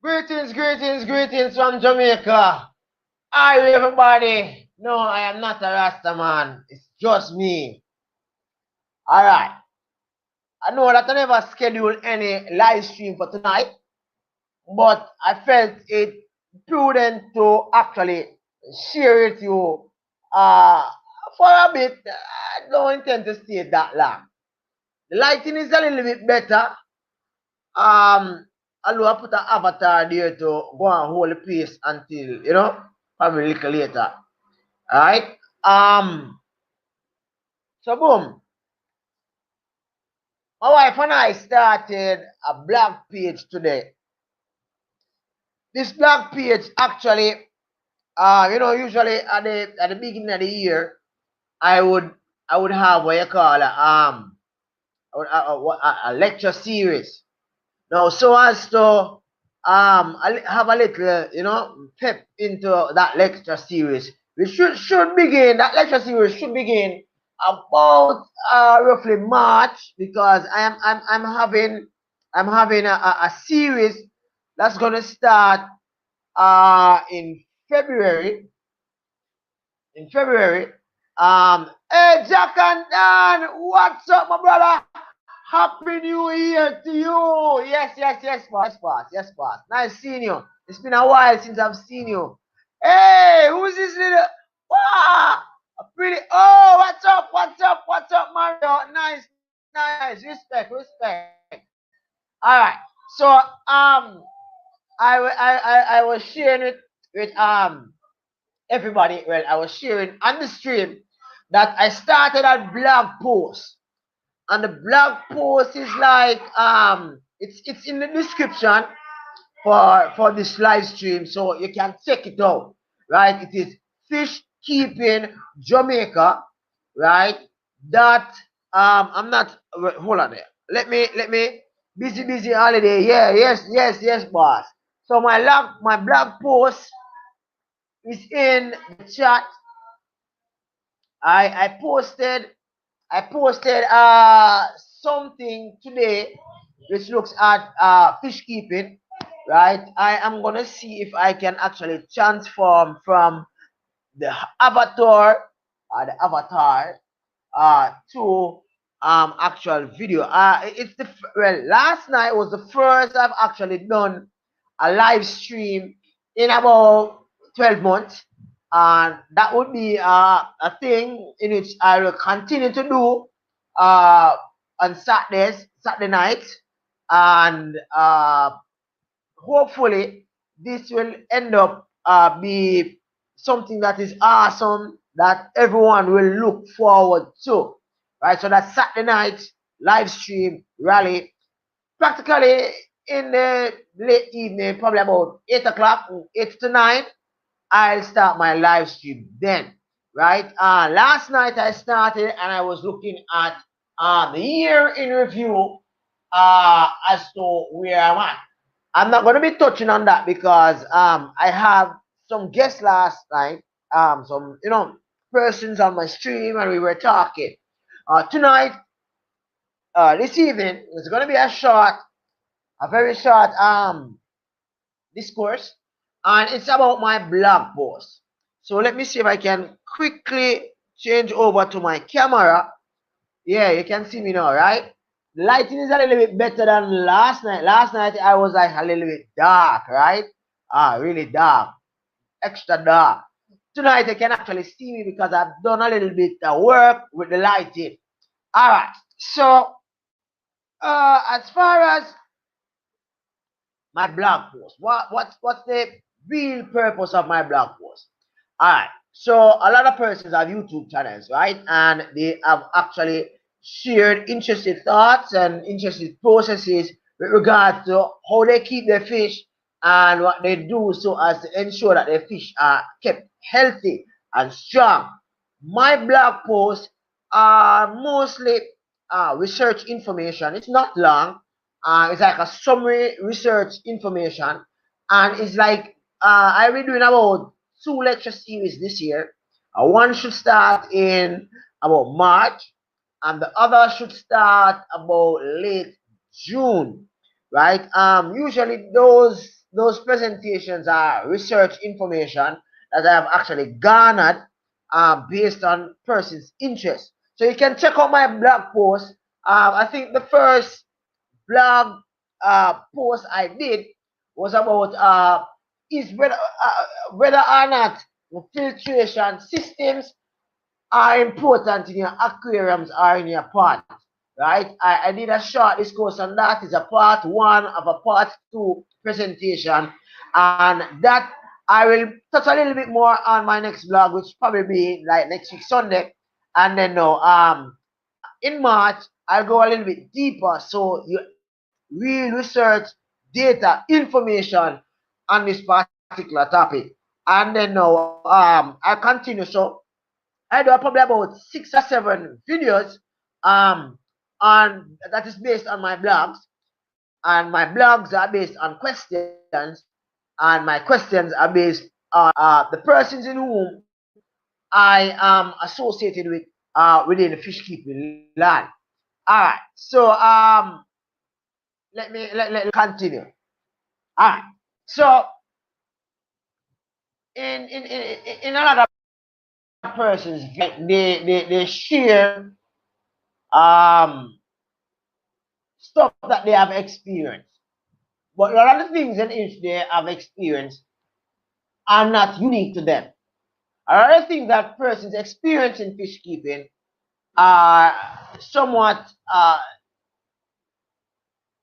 Greetings, greetings, greetings from Jamaica. Hi, everybody. No, I am not a Rasta man. It's just me. All right. I know that I never scheduled any live stream for tonight, but I felt it prudent to actually share it with you for a bit. I don't intend to stay that long. The lighting is a little bit better. Although I put an avatar there to go and hold the place until, probably a little later. Alright? So boom. My wife and I started a blog page today. This blog page actually, usually at the beginning of the year, I would have what you call a lecture series. Now, so as to have a little, pep into that lecture series, we should begin. That lecture series should begin about roughly March, because I'm having a series that's gonna start in February. In February. Hey, Jack and Dan, what's up, my brother? Happy New Year to you. Yes, boss. Nice seeing you. It's been a while since I've seen you. Hey, who's this little? Wow, pretty. Oh, what's up, Mario? Nice. Respect. All right. So I was sharing it with everybody. Well, I was sharing on the stream that I started a blog post. And the blog post is like it's in the description for this live stream, so you can check it out, right? It is Fish Keeping Jamaica, right? That I'm not hold on there. Let me busy holiday. Yeah, yes, boss. So my blog post is in the chat. I posted something today which looks at fish keeping, right? I am gonna see if I can actually transform from the avatar to actual video. It's last night was the first I've actually done a live stream in about 12 months, and that would be a thing in which I will continue to do on Saturday nights, and hopefully this will end up be something that is awesome that everyone will look forward to, right? So that Saturday night live stream rally, practically in the late evening, probably about 8 o'clock, 8 to 9, I'll start my live stream then, right? Last night I started and I was looking at the year in review as to where I'm at. I'm not going to be touching on that because I have some guests last night, some persons on my stream, and we were talking. Tonight, this evening, it's going to be a very short discourse, and it's about my blog post. So let me see if I can quickly change over to my camera. Yeah, you can see me now, right? The lighting is a little bit better than last night. Last night I was like a little bit dark, right? Really dark, extra dark. Tonight you can actually see me because I've done a little bit of work with the lighting. All right. So as far as my blog post, what's the real purpose of my blog post? All right. So a lot of persons have YouTube channels, right? And they have actually shared interesting thoughts and interesting processes with regard to how they keep their fish and what they do so as to ensure that their fish are kept healthy and strong. My blog posts are mostly research information. It's not long. It's like a summary research information, and it's like I'll be doing about 2 lecture series this year. One should start in about March, and the other should start about late June, right? Usually those presentations are research information that I have actually garnered based on person's interest. So you can check out my blog post. I think the first blog post I did was about is whether or not the filtration systems are important in your aquariums or in your ponds, right? I did a short discourse on that. It's a part one of a part two presentation, and that I will touch a little bit more on my next blog, which probably be like next week Sunday, and then no, in March I'll go a little bit deeper, so you real research, data, information on this particular topic, and then now I continue. So I do probably about 6 or 7 videos on that is based on my blogs, and my blogs are based on questions, and my questions are based on the persons in whom I am associated with within the fish keeping land. All right, so let me continue. All right, so in a lot of persons they share um stuff that they have experienced. But a lot of things in which they have experienced are not unique to them. A lot of things that persons experience in fish keeping are somewhat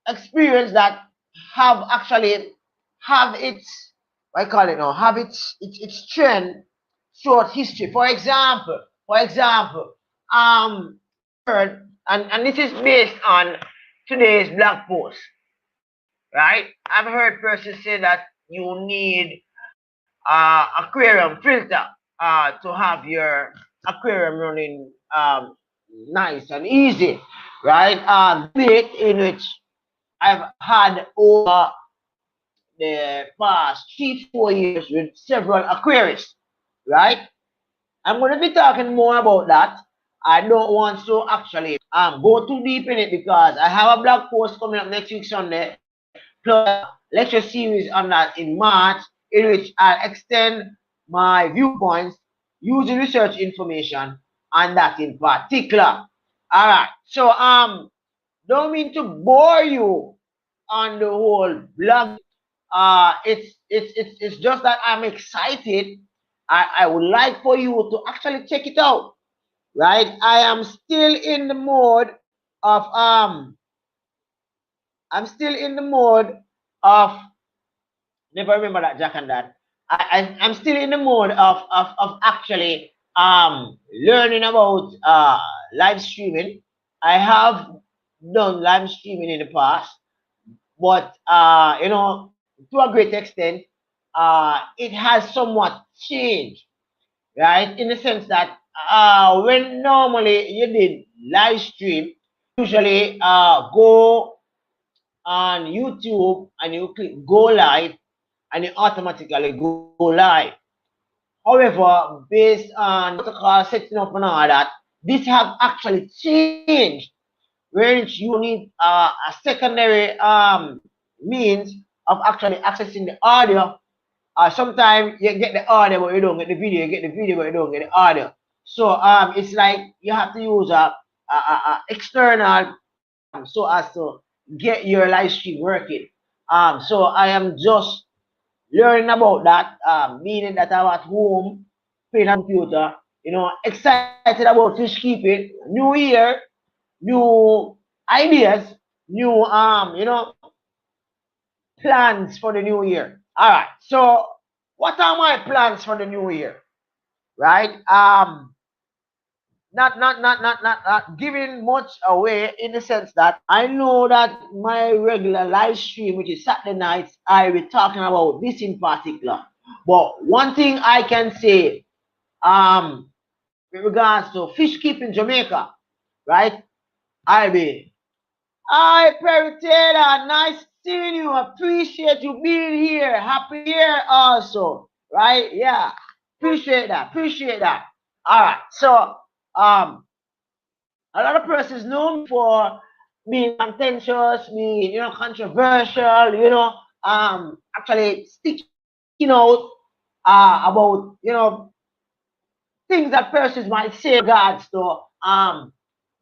experience that have actually have its what I call it now, have its trend throughout history. For example, heard, and this is based on today's blog post, right? I've heard persons say that you need aquarium filter to have your aquarium running nice and easy, right? Debate in which I've had over the past 3-4 years with several aquarists, right? I'm going to be talking more about that. I don't want to actually go too deep in it because I have a blog post coming up next week Sunday, plus lecture series on that in March, in which I'll extend my viewpoints using research information on that in particular. All right, so don't mean to bore you on the whole blog. It's just that I'm excited. I would like for you to actually check it out, right? I am still in the mode of I'm still in the mode of never remember that Jack and that. I'm still in the mode of actually learning about live streaming. I have done live streaming in the past, but to a great extent, it has somewhat changed, right? In the sense that when normally you did live stream, usually go on YouTube and you click go live and you automatically go live. However, based on protocol setting up and all that, this have actually changed, where you need a secondary means of actually accessing the audio. Sometimes you get the audio but you don't get the video. You get the video but you don't get the audio. So it's like you have to use a external so as to get your live stream working. So I am just learning about that, meaning that I'm at home playing on computer, excited about fish keeping, new year, new ideas, new plans for the new year. All right. So what are my plans for the new year? Right? Not giving much away in the sense that I know that my regular live stream, which is Saturday nights, I will be talking about this in particular. But one thing I can say, with regards to fish keeping Jamaica, right? I'll be hi, Perry Taylor. Nice seeing you. Appreciate you being here. Happy year also. Right? Yeah. Appreciate that. Appreciate that. All right. So, a lot of persons know me for being contentious, being, controversial, actually sticking out about things that persons might say in regards to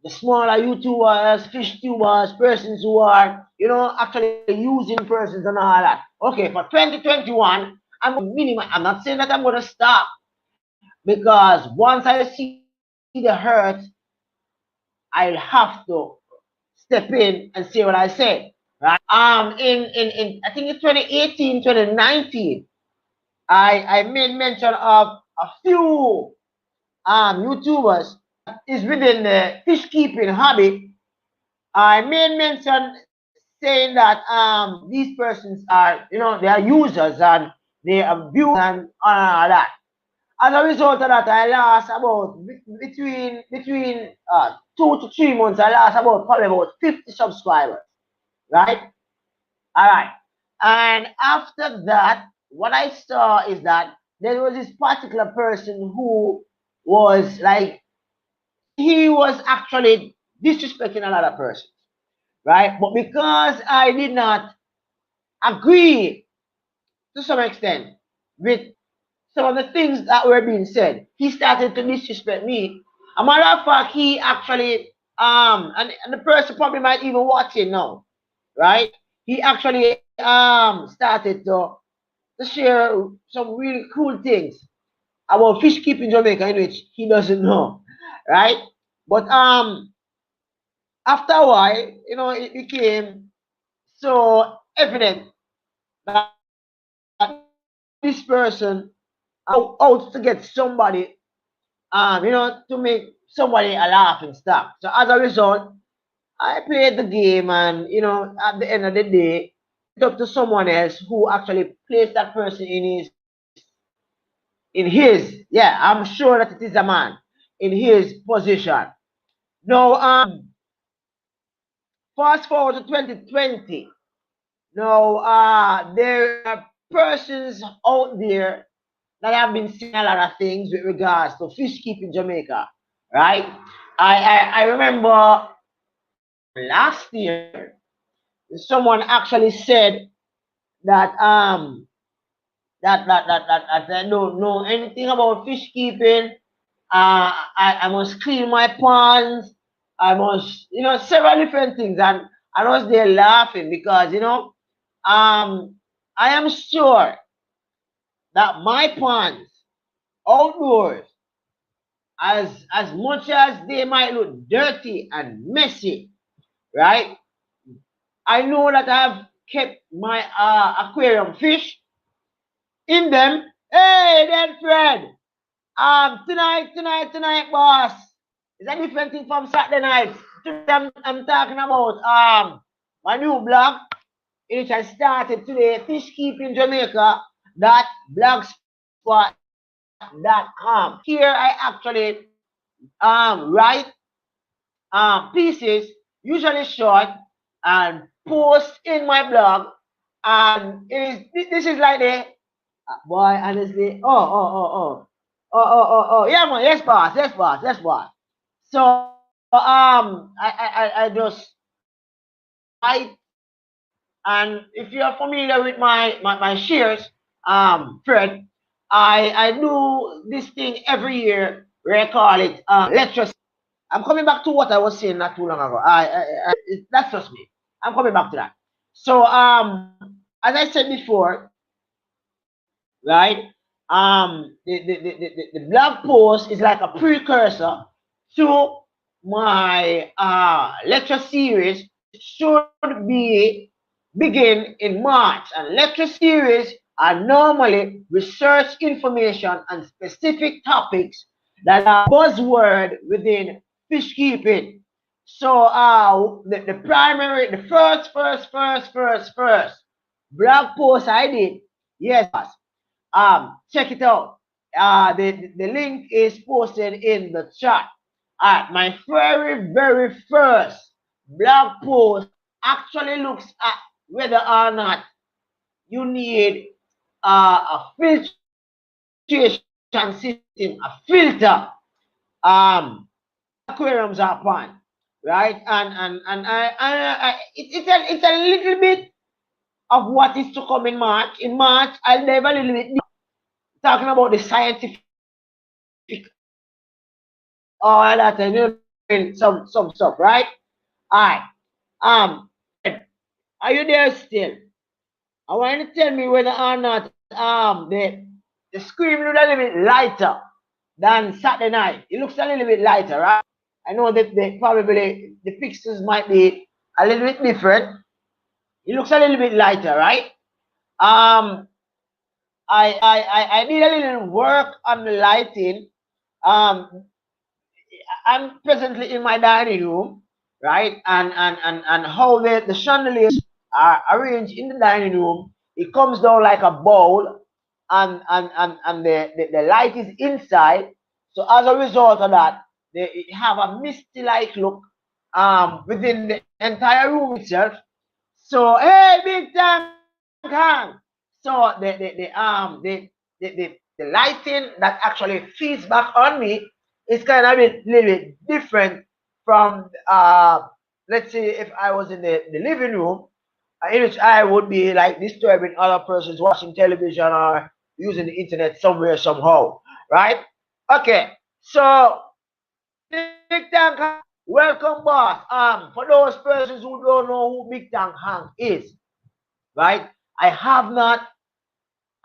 the smaller YouTubers, fish tubers, persons who are actually using persons and all that. Okay, for 2021, I'm not saying that I'm gonna stop, because once I see the hurt, I'll have to step in and say what I said, right? In I think it's 2018, 2019, I made mention of a few YouTubers is within the fish keeping hobby. I made mention saying that these persons are they are users and they abuse and all that. As a result of that, I lost about between 2 to 3 months. I lost about probably about 50 subscribers, right? All right. And after that, what I saw is that there was this particular person who was like he was actually disrespecting another person, right? But because I did not agree to some extent with some of the things that were being said, he started to disrespect me. A matter of fact, he actually and the person probably might even watch it now, right? He actually started to share some really cool things about fish keeping Jamaica in which he doesn't know, right? But after a while, it became so evident that this person out to get somebody, to make somebody a laughing stock. So as a result, I played the game, and at the end of the day, it up to someone else who actually placed that person in his. Yeah, I'm sure that it is a man in his position. Now, fast forward to 2020. Now, there are persons out there that have been saying a lot of things with regards to fish keeping Jamaica, right? I remember last year someone actually said that that I don't know anything about fish keeping. I must clean my ponds. I must, several different things, and I was there laughing because I am sure that my ponds outdoors, as much as they might look dirty and messy, right? I know that I've kept my aquarium fish in them. Hey, then Fred. Tonight, boss. It's a different thing from Saturday night. Today I'm talking about my new blog, in which I started today, Fish Keeping Jamaica blogspot.com. Here I actually write pieces, usually short, and post in my blog. And this is like the boy, honestly. Oh. Yeah, man. Yes, boss. Yes, boss. Yes, boss. So I just write, and if you're familiar with my shares, Fred, I do this thing every year where I call it lecture. I'm coming back to what I was saying not too long ago. That's just me. I'm coming back to that. So as I said before, right? The blog post is like a precursor to my lecture series, which should be begin in March. And lecture series are normally research information and specific topics that are buzzword within fish keeping. So the primary, the first blog post I did, yes, check it out. The link is posted in the chat. My very first blog post actually looks at whether or not you need a filtration system, a filter, aquariums are pond, right? And it's a little bit of what is to come in March. In March, I'll dive a little bit talking about the scientific all that and some stuff, right? Alright. Um are you there still? I want you to tell me whether or not the screen looks a little bit lighter than Saturday night. It looks a little bit lighter, right? I know that probably the pixels might be a little bit different. It looks a little bit lighter, right? Um I need a little work on the lighting. Um I'm presently in my dining room, right? And how the chandeliers are arranged in the dining room, it comes down like a bowl, and the light is inside. So as a result of that, they have a misty like look within the entire room itself. So hey, big tank hang. So the lighting that actually feeds back on me is kind of a little bit different from let's say if I was in the living room in which I would be like disturbing other persons watching television or using the internet somewhere somehow, right? Okay, so Big Tank Hang, welcome, boss. For those persons who don't know who Big Tank Hang is, right? I have not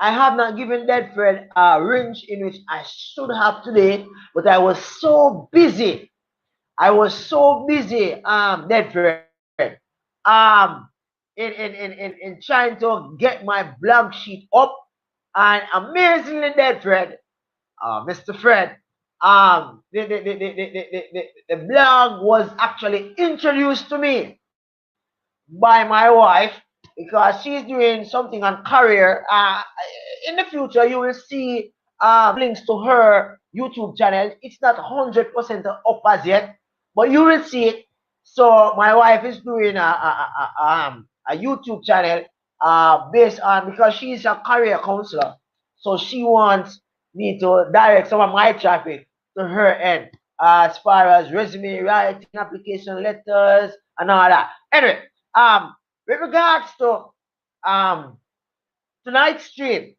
I have not given that friend a range in which I should have today, but I was so busy. I was so busy, that friend, um, in trying to get my blog sheet up, and amazingly, that friend, Mr. Fred, the blog was actually introduced to me by my wife because she's doing something on career. In the future, you will see links to her YouTube channel. It's not 100% up as yet, but you will see it. So my wife is doing a YouTube channel based on because she's a career counselor. So she wants me to direct some of my traffic to her end as far as resume writing, application letters, and all that. Anyway, with regards to um tonight's stream,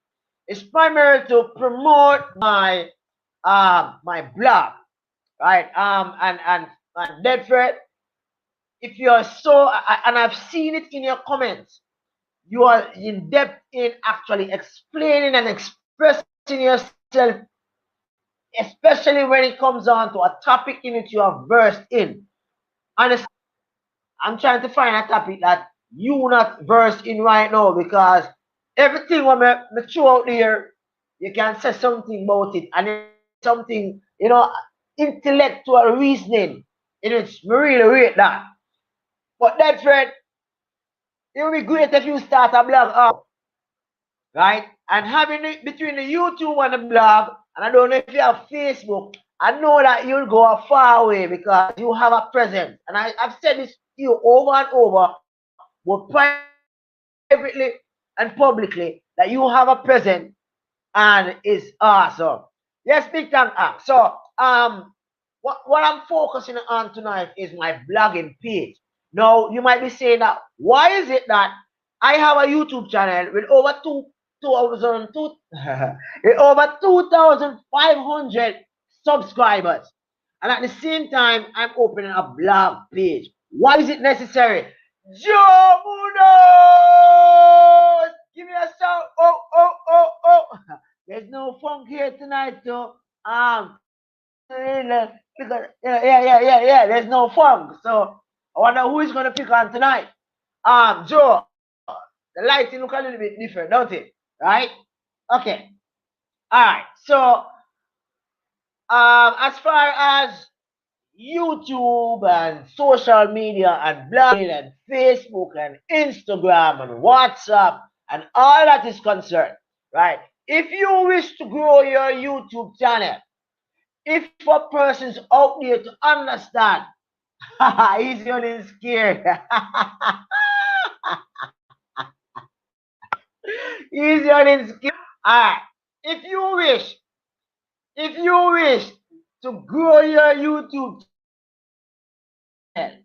it's primarily to promote my blog, right? And Deadfred, if you are so and I've seen it in your comments, you are in depth in actually explaining and expressing yourself, especially when it comes on to a topic in which you are versed in. Honestly, I'm trying to find a topic that you not versed in right now because everything when me throw out there, you can say something about it and it's something, intellectual reasoning. It's me really rate that. But that friend, it would be great if you start a blog up, right? And having it between the YouTube and the blog, and I don't know if you have Facebook, I know that you'll go a far way because you have a presence. And I've said this to you over and over, but privately and publicly, that you have a presence and it's awesome. Yes, big time. So what I'm focusing on tonight is my blogging page. Now you might be saying that why is it that I have a YouTube channel with over 2000 with over 2,500 subscribers, and at the same time I'm opening a blog page. Why is it necessary? Joe Munoz! Give me a shout. Oh, oh, oh, oh. There's no funk here tonight, so yeah. There's no funk. So I wonder who is gonna pick on tonight. Joe, the lighting look a little bit different, don't it? Right? Okay. Alright. So as far as YouTube and social media and blogging and Facebook and Instagram and WhatsApp and all that is concerned, right? If you wish to grow your YouTube channel, if a person's out there to understand, easy on his scared. Easy on his scared. Alright. If you wish, if you wish to grow your YouTube channel,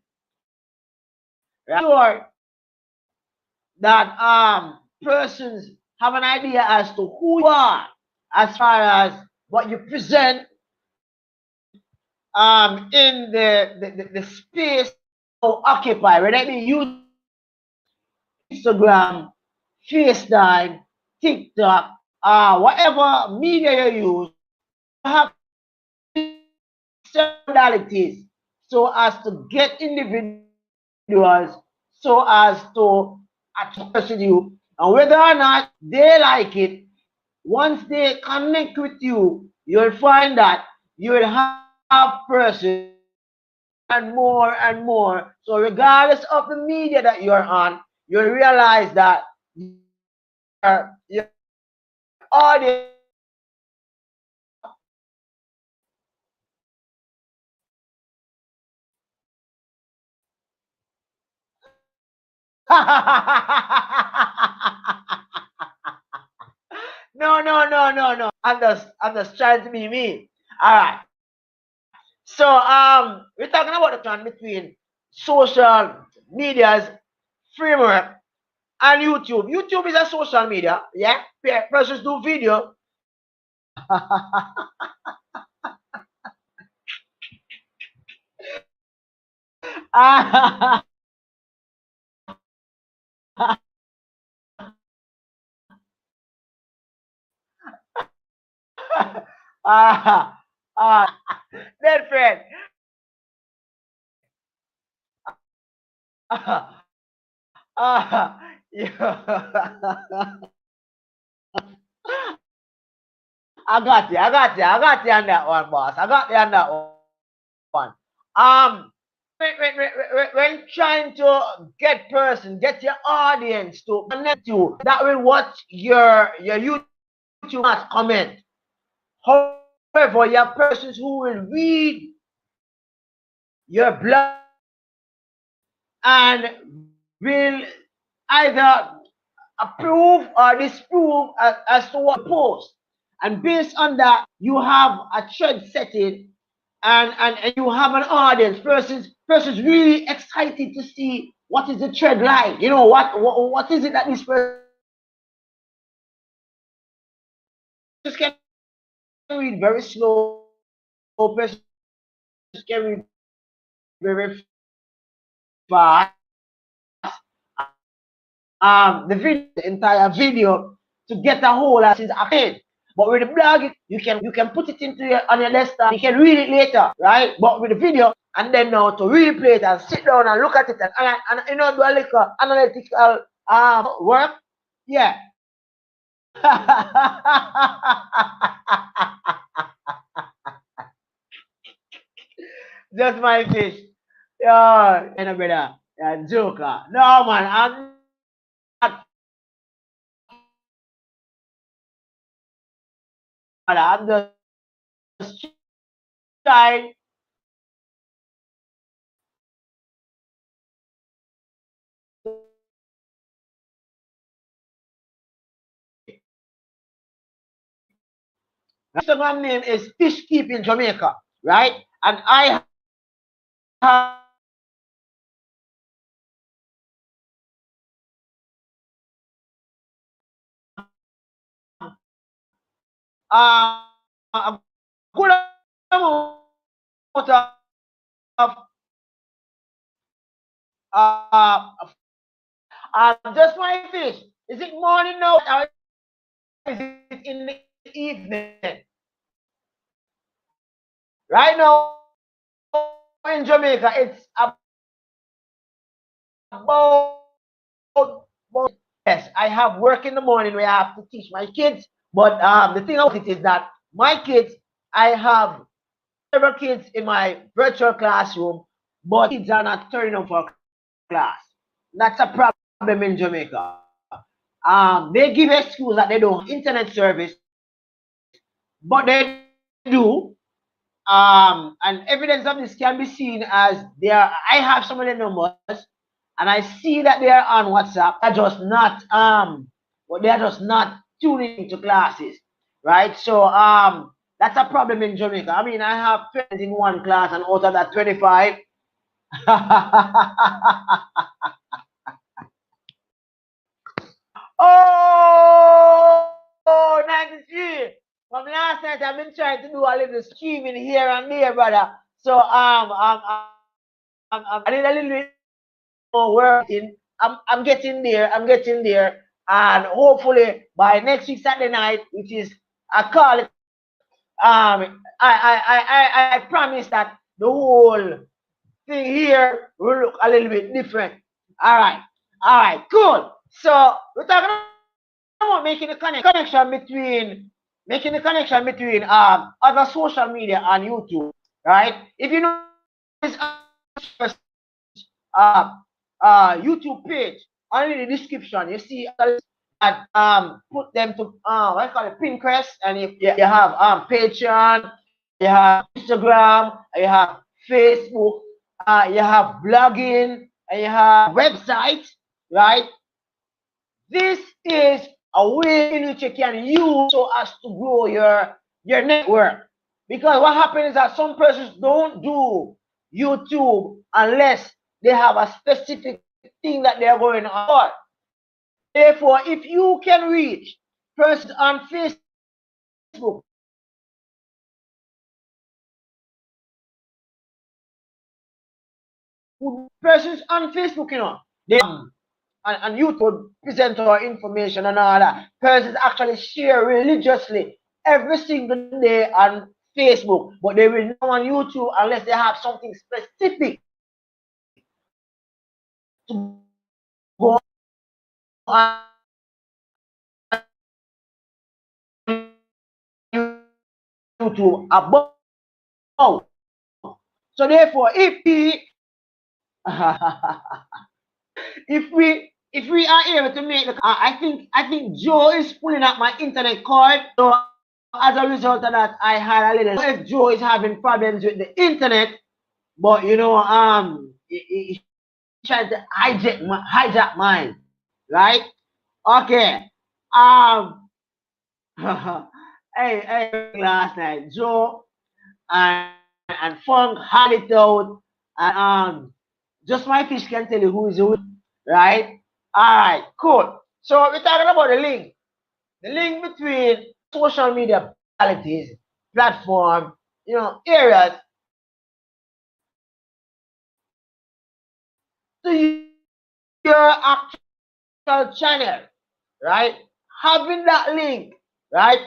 right? Sure that persons have an idea as to who you are, as far as what you present in the space you occupy, whether it be YouTube, Instagram, FaceTime, TikTok, whatever media you use, you have modalities so as to get individuals, so as to attract you, and whether or not they like it, once they connect with you, you'll find that you will have persons and more and more. So regardless of the media that you're on, you'll realize that your audience. No, no, no, no, no. I'm just trying to be me. All right. So we're talking about the plan between social media's framework and YouTube. YouTube is a social media, yeah. Persons do video. Ah, ah, dead friend. Yeah. I got you on that one, boss. I got you on that one. Um, when trying to get your audience to connect you, that will watch your YouTube not comment. However, you have persons who will read your blog and will either approve or disapprove as to what you post. And based on that, you have a trend setting, and you have an audience. Persons really excited to see what is the trend like. You know, what is it that this person can read very slow, persons can read very fast. The entire video to get a whole as is ahead. But with the blog, you can put it into on your desktop. You can read it later, right? But with the video, and then now to really play it and sit down and look at it and you know do a little analytical work. Yeah. Just my fish. Yeah, and a brother, yeah, joker. No man, I'm not. I'm just trying. Instagram name is Fish Keeping Jamaica, right? And I have a good amount of just my fish. Is it morning now or is it in the evening? Right now in Jamaica, it's about yes, I have work in the morning where I have to teach my kids. But the thing about it is that my kids, I have several kids in my virtual classroom, but kids are not turning up for class. That's a problem in Jamaica. They give excuse that they don't have internet service, but they do. And evidence of this can be seen as they are. I have some of the numbers, and I see that they are on WhatsApp. They are just not tuning into classes, right? So that's a problem in Jamaica. I mean, I have friends in one class, and out of that 25, from last night I've been trying to do a little streaming here and there, brother. So I need a little bit more working. I'm getting there. I'm getting there. And hopefully by next week Saturday night, which is I call it I promise that the whole thing here will look a little bit different. All right, cool. So we're talking about making the connection between other social media and YouTube, right? If you know this uh YouTube page, only the description you see that put them to what I call it Pinterest, and if you have Patreon, you have Instagram, you have Facebook, you have blogging, and you have websites, right? This is a way in which you can use so as to grow your network. Because what happens is that some persons don't do YouTube unless they have a specific thing that they're going on for. Therefore, if you can reach persons on Facebook, persons on Facebook, you know, they and YouTube present our information and all that. Persons actually share religiously every single day on Facebook, but they will not on YouTube unless they have something specific to go on YouTube about. So therefore, if we are able to make the, I think Joe is pulling up my internet cord. So as a result of that, I had a little. If Joe is having problems with the internet, but you know, he tried to hijack mine, right? Okay. Hey, last night, Joe and Funk had it out, and just my fish can tell you who is who, right? All right, cool. So we're talking about the link between social media personalities, platform, you know, areas to your actual channel, right? Having that link, right?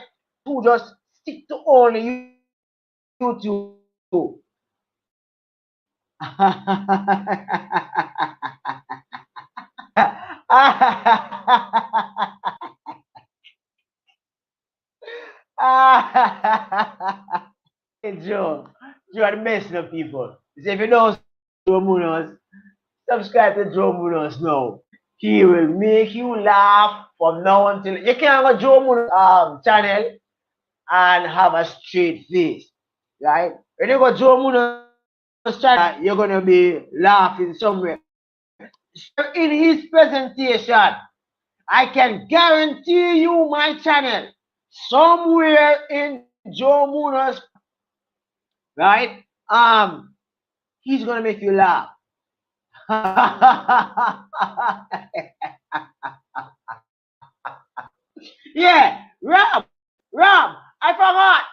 To just stick to only YouTube. Hey, Joe, you are the best of people. So if you don't Joe Munoz, subscribe to Joe Munoz now. He will make you laugh from now until you can go Joe Munoz channel and have a straight face, right? When you go Joe Munoz channel, you're gonna be laughing somewhere. In his presentation, I can guarantee you my channel somewhere in Joe Munoz, right? He's gonna make you laugh. Yeah, Rob, I forgot.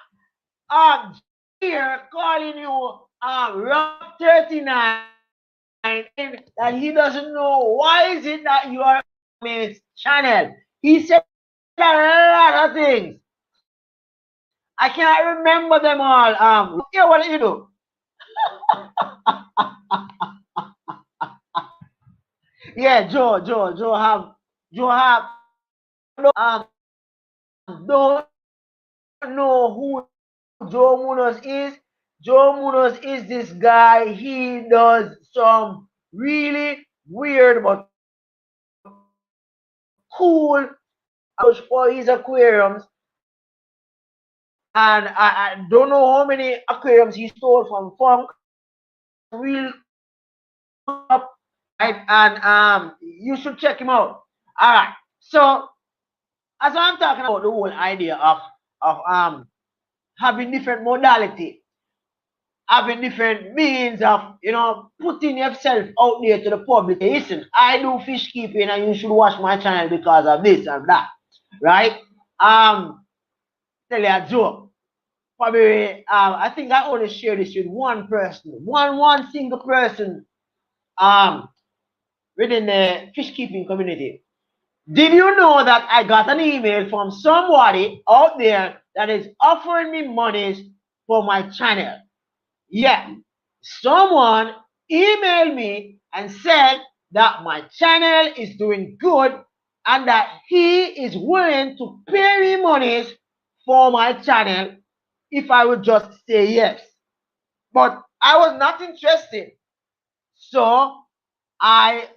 Here calling you Rob 39 that he doesn't know why is it that you are on his channel. He said a lot of things. I can't remember them all. Yeah, what do you do? Yeah, Joe have don't know who Joe Munoz is. Joe Munoz is this guy. He does some really weird but cool for his aquariums. And I don't know how many aquariums he stole from Funk. Real up, right? And you should check him out. All right. So as I'm talking about the whole idea of having different modality, having different means of, you know, putting yourself out there to the public. Listen, I do fish keeping and you should watch my channel because of this and that, right? tell you a joke. Probably, I think I only share this with one person, one single person, within the fish keeping community. Did you know that I got an email from somebody out there that is offering me monies for my channel? Yeah, someone emailed me and said that my channel is doing good and that he is willing to pay me monies for my channel if I would just say yes. But I was not interested. So I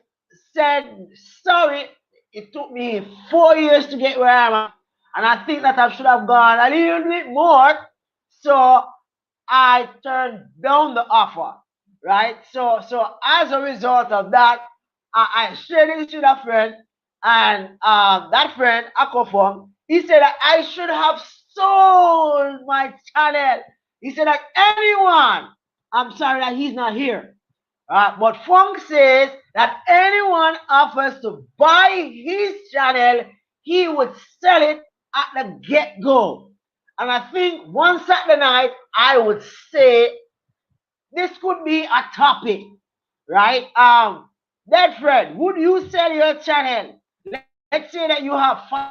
said, sorry, it took me 4 years to get where I am at, and I think that I should have gone a little bit more. So I turned down the offer, right? So as a result of that, I shared this with a friend, and that friend, Akofong, he said that I should have sold my channel. He said that anyone, I'm sorry that he's not here, but Funk says that anyone offers to buy his channel, he would sell it at the get-go. And I think one Saturday night, I would say this could be a topic, right? Dead friend, would you sell your channel? Let's say that you have 5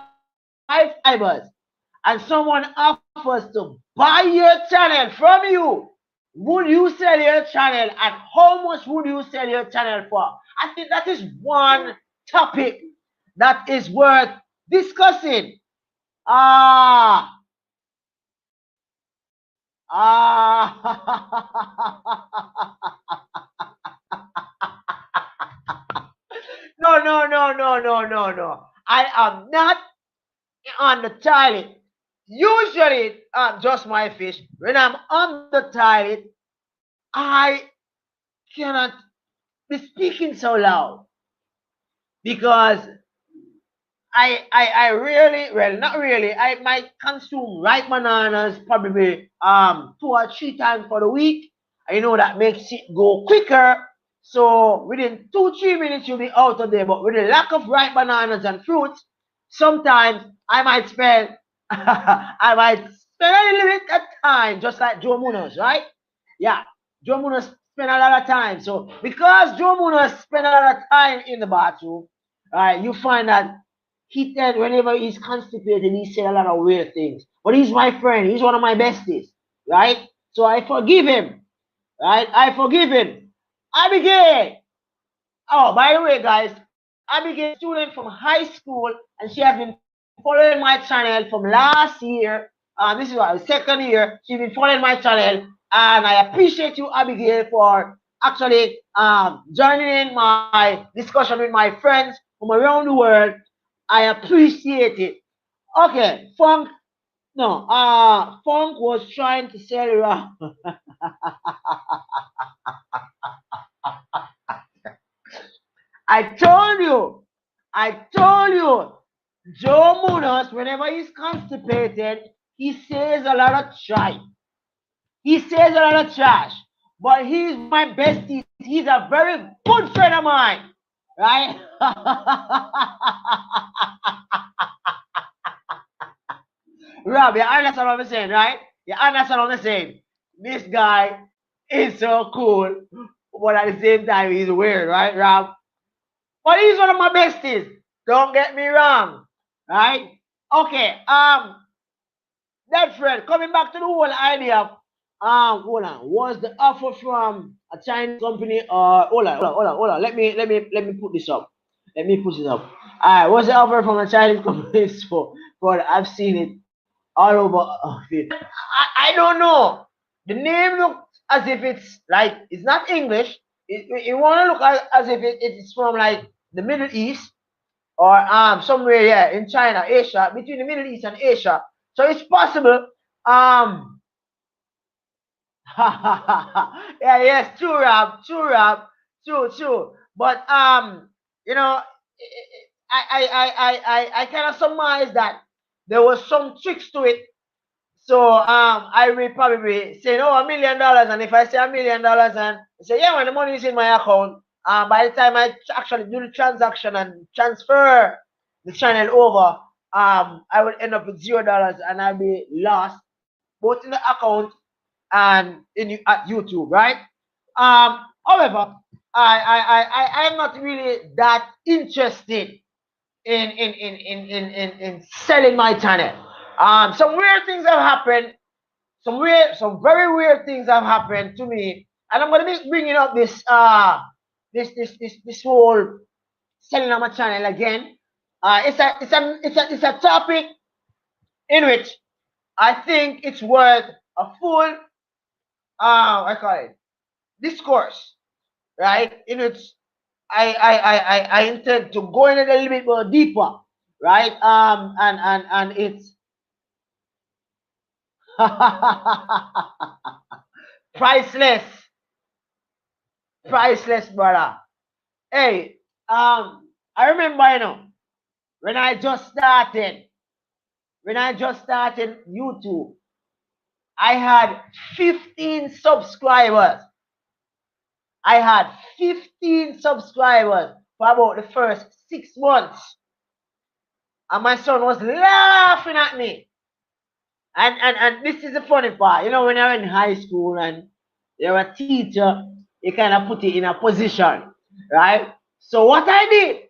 subscribers and someone offers to buy your channel from you. Would you sell your channel, and how much would you sell your channel for? I think that is one topic that is worth discussing. Ah, no. I am not on the toilet. Usually, just my fish. When I'm on the toilet, I cannot be speaking so loud because I really, well, not really. I might consume ripe bananas probably 2 or 3 times for the week. I know that makes it go quicker. So within 2 3 minutes you'll be out of there. But with the lack of ripe bananas and fruits, sometimes I might spend I might spend a little bit of time, just like Joe Munoz, right? Yeah, Joe Munoz spend a lot of time. So because Joe Munoz spend a lot of time in the bathroom, right, you find that he said whenever he's constipated, he said a lot of weird things. But he's my friend. He's one of my besties, right? So I forgive him, right? I forgive him. Abigail. Oh, by the way, guys, Abigail is a student from high school, and she has been following my channel from last year. This is our 2nd year. She's been following my channel, and I appreciate you, Abigail, for actually joining in my discussion with my friends from around the world. I appreciate it. Okay, Funk. No, Funk was trying to sell around. I told you, Joe Munoz, whenever he's constipated, he says a lot of trash. He says a lot of trash. But he's my bestie. He's a very good friend of mine. Right? Rob, you understand what I'm saying, right? You understand what I'm saying? This guy is so cool, but at the same time, he's weird, right, Rob? But he's one of my besties. Don't get me wrong, right? Okay, that friend, coming back to the whole idea of, hold on, was the offer from a Chinese company or, hold on, let me put this up. Let me put it up. Alright, was the offer from a Chinese company? So, but I've seen it all over. I don't know. The name looks as if it's like it's not English. It want to look as if it's from like the Middle East or somewhere, yeah, in China, Asia, between the Middle East and Asia. So it's possible. Yeah, yes, true, Rob, true. But you know, I kind of surmise that there was some tricks to it. So I will probably say, oh, $1 million, and if I say $1 million and say, yeah, when the money is in my account, by the time I actually do the transaction and transfer the channel over, I would end up with $0 and I'll be lost both in the account and at YouTube, right? However, I'm not really that interested in selling my channel. Some weird things have happened. Some very weird things have happened to me, and I'm gonna be bringing up this whole selling on my channel again. It's a topic in which I think it's worth a full I call it discourse, right? In which I intend to go in a little bit more deeper, right? And it's priceless, priceless, brother. Hey, I remember, when I just started, YouTube, I had 15 subscribers. I had 15 subscribers for about the first 6 months. And my son was laughing at me. And this is the funny part. When you're in high school and you're a teacher, you kind of put it in a position, right? So what I did,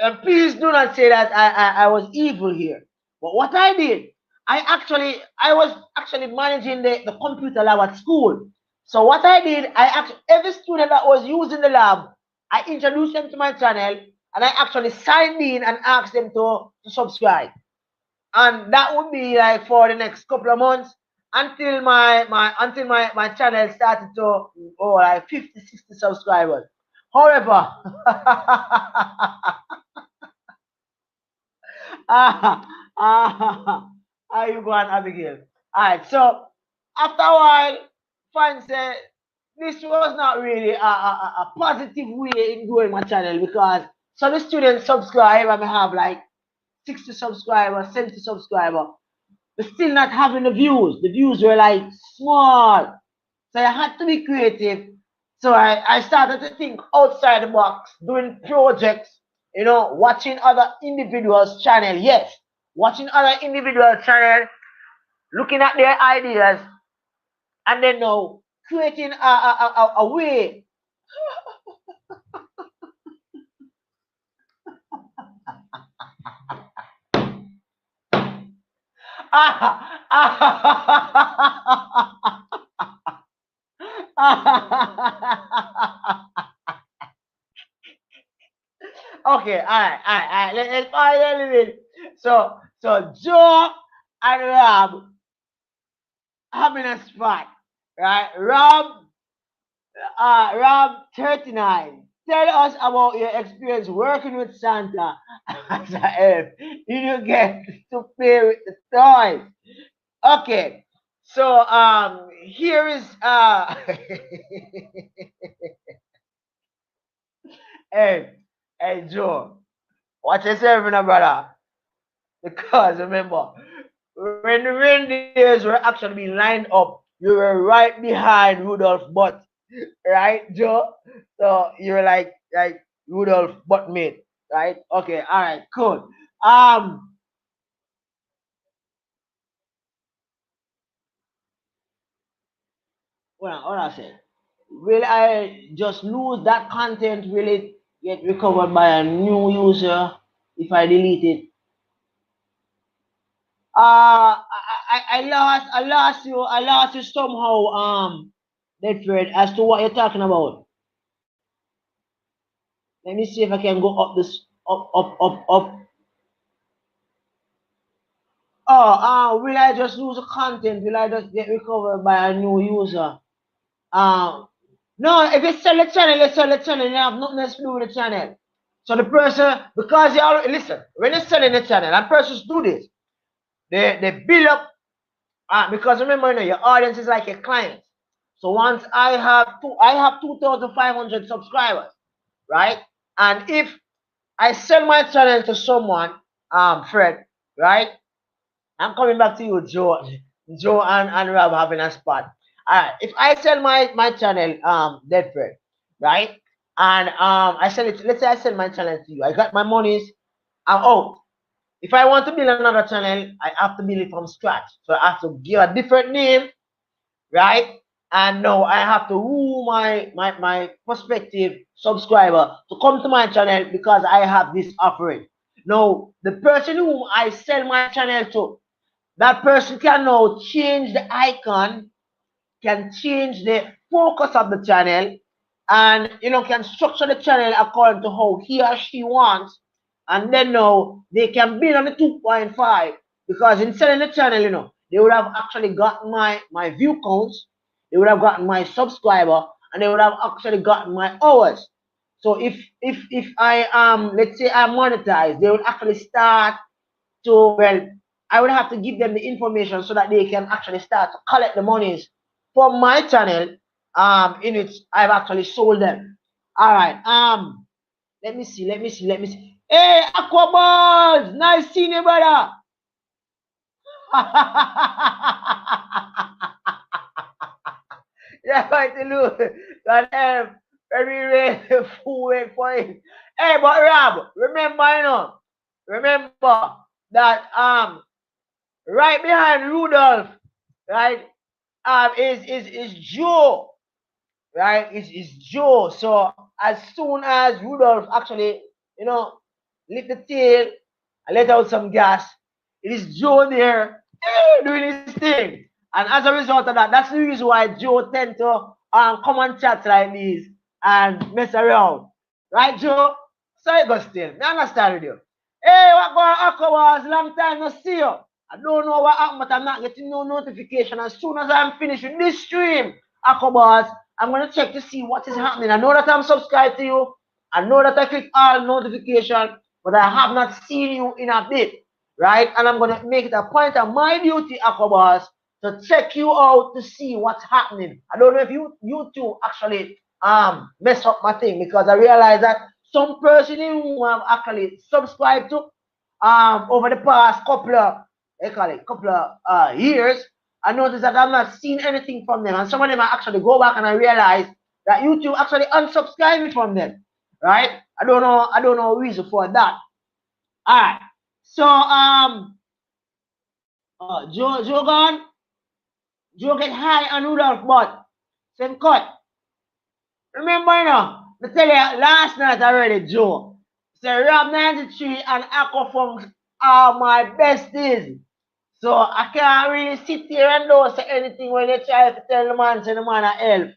and please do not say that I was evil here. But what I did, I was actually managing the computer lab at school. So what I did, every student that was using the lab, I introduced them to my channel and I actually signed in and asked them to subscribe. And that would be like for the next couple of months until my channel started to like 50, 60 subscribers. However, how you go on, Abigail? Alright, so after a while, fans said this was not really a positive way in growing my channel because some of the students subscribe and I have like 60 subscribers, 70 subscribers, but still not having the views. The views were like small. So I had to be creative. So I started to think outside the box, doing projects, watching other individuals' channel. Yes, watching other individual channel, looking at their ideas, and then now creating a way. Okay, all right. Let's finally win. So Joe and Rob having a spot, right? Rob 39. Tell us about your experience working with Santa as a elf. Did you get to play with the toys? Okay. So here is hey, hey Joe, watch yourself, brother. Because remember, when the reindeers were actually being lined up, you were right behind Rudolph Butt, right, Joe? So you were like Rudolph Buttmate, right? Okay, all right, cool. Um, what I say? Will I just lose that content? Will it get recovered by a new user if I delete it? I lost you somehow, Bedford, as to what you're talking about. Let me see if I can go up this, up. Will I just lose the content? Will I just get recovered by a new user? Um, no, if you sell the channel, you sell the channel, you have nothing else to do with the channel. So the person, because you already, listen, when you're selling the channel, and persons do this, they build up, because remember, your audience is like your client. So once I have 2,500 subscribers, right? And if I sell my channel to someone, Fred, right? I'm coming back to you, Joe. Joe and Rob having a spot. Alright, if I sell my channel, Dead Fred, right? and I send it. Let's say I send my channel to you. I got my monies. I'm out. If I want to build another channel, I have to build it from scratch. So I have to give a different name, right? And now I have to woo my prospective subscriber to come to my channel because I have this offering. Now, the person whom I sell my channel to, that person can now change the icon, can change the focus of the channel, and can structure the channel according to how he or she wants. And then now they can build on the 2.5 because in selling the channel, they would have actually gotten my view counts, they would have gotten my subscriber, and they would have actually gotten my hours. So if I let's say I monetize, they would actually start to, well, I would have to give them the information so that they can actually start to collect the monies from my channel, in which I've actually sold them. All right. Let me see. Hey, Aquaballs, nice seeing you, brother. Yeah, right to lose. But very full wait for it. Hey, but Rob, remember that right behind Rudolph, right, is Joe, right? Is Joe. So as soon as Rudolph actually, lift the tail and let out some gas, it is Joe there doing his thing. And as a result of that, that's the reason why Joe tend to come on chats like these and mess around. Right, Joe? Sorry, but still, I understand with you. Hey, what going on, Aqua? Long time no see you. I don't know what happened, but I'm not getting no notification. As soon as I'm finished with this stream, Aquabars, I'm going to check to see what is happening. I know that I'm subscribed to you. I know that I click all notification, but I have not seen you in a bit, right? And I'm going to make it a point of my duty, Aquabars, to check you out to see what's happening. I don't know if you two actually mess up my thing because I realize that some person who have actually subscribed to over the past couple of years, I noticed that I'm not seeing anything from them. And some of them I actually go back and I realize that YouTube actually unsubscribed me from them. Right? I don't know reason for that. Alright. So Joe gone. Joe get high on Rudolph, but same cut. Remember, I tell you last night already, Joe. Say Rob 93 and Aquafunk are my besties. So I can't really sit here and don't say anything when they try to tell the man, say the man a help.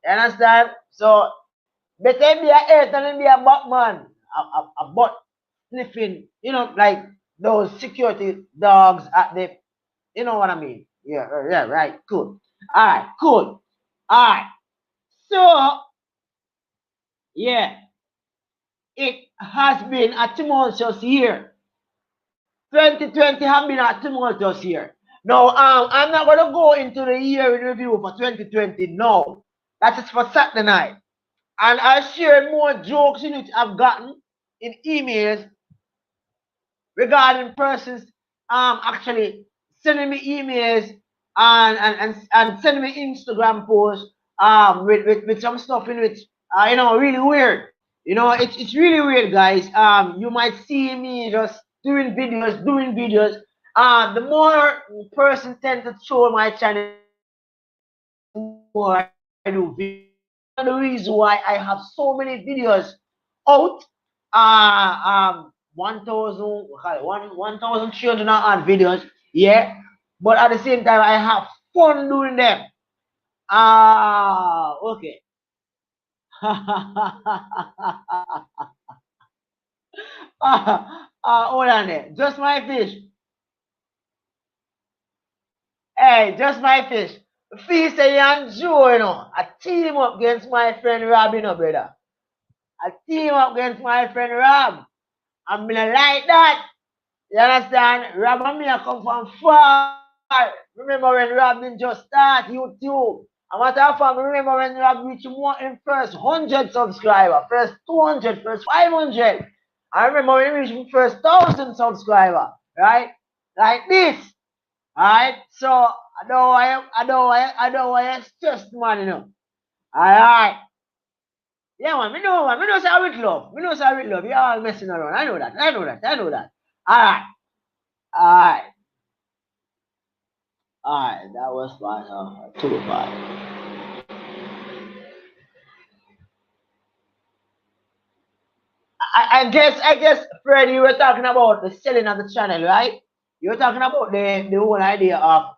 You understand? So better be a earth than be a Batman. A butt sniffing, like those security dogs at the, you know what I mean? Yeah, right. Cool. Alright, cool. Alright. So yeah, it has been a tumultuous year. 2020 has been a tumultuous year. Now, I'm not going to go into the year in review for 2020. No, that is for Saturday night. And I share more jokes in which I've gotten in emails regarding persons actually sending me emails and sending me Instagram posts with some stuff in which really weird. It's really weird, guys. You might see me just doing videos. The more person tend to show my channel, more I do videos. The reason why I have so many videos out, 1,000, 1,300 odd videos, yeah. But at the same time, I have fun doing them. Okay. Hold on there. Just my fish. Hey, just my fish. Feast and Joe, I team up against my friend Rob, brother. I team up against my friend Rob. I'm gonna like that. You understand? Rob and me I come from far. Remember when Rob didn't just start YouTube? And matter of fact, remember when Rob reached more in first 100 subscriber, first 200, first 500. I remember when he reached first 1,000 subscriber, right? Like this. Alright? So I don't want to stress man, Alright. Yeah, man. Me know, man. Me know say I with love. Me know say I with love. You're all messing around. I know that. I know that. I know that. All right. All right. All right. That was part of two part. I guess, Fred, you were talking about the selling of the channel, right? You were talking about the whole idea of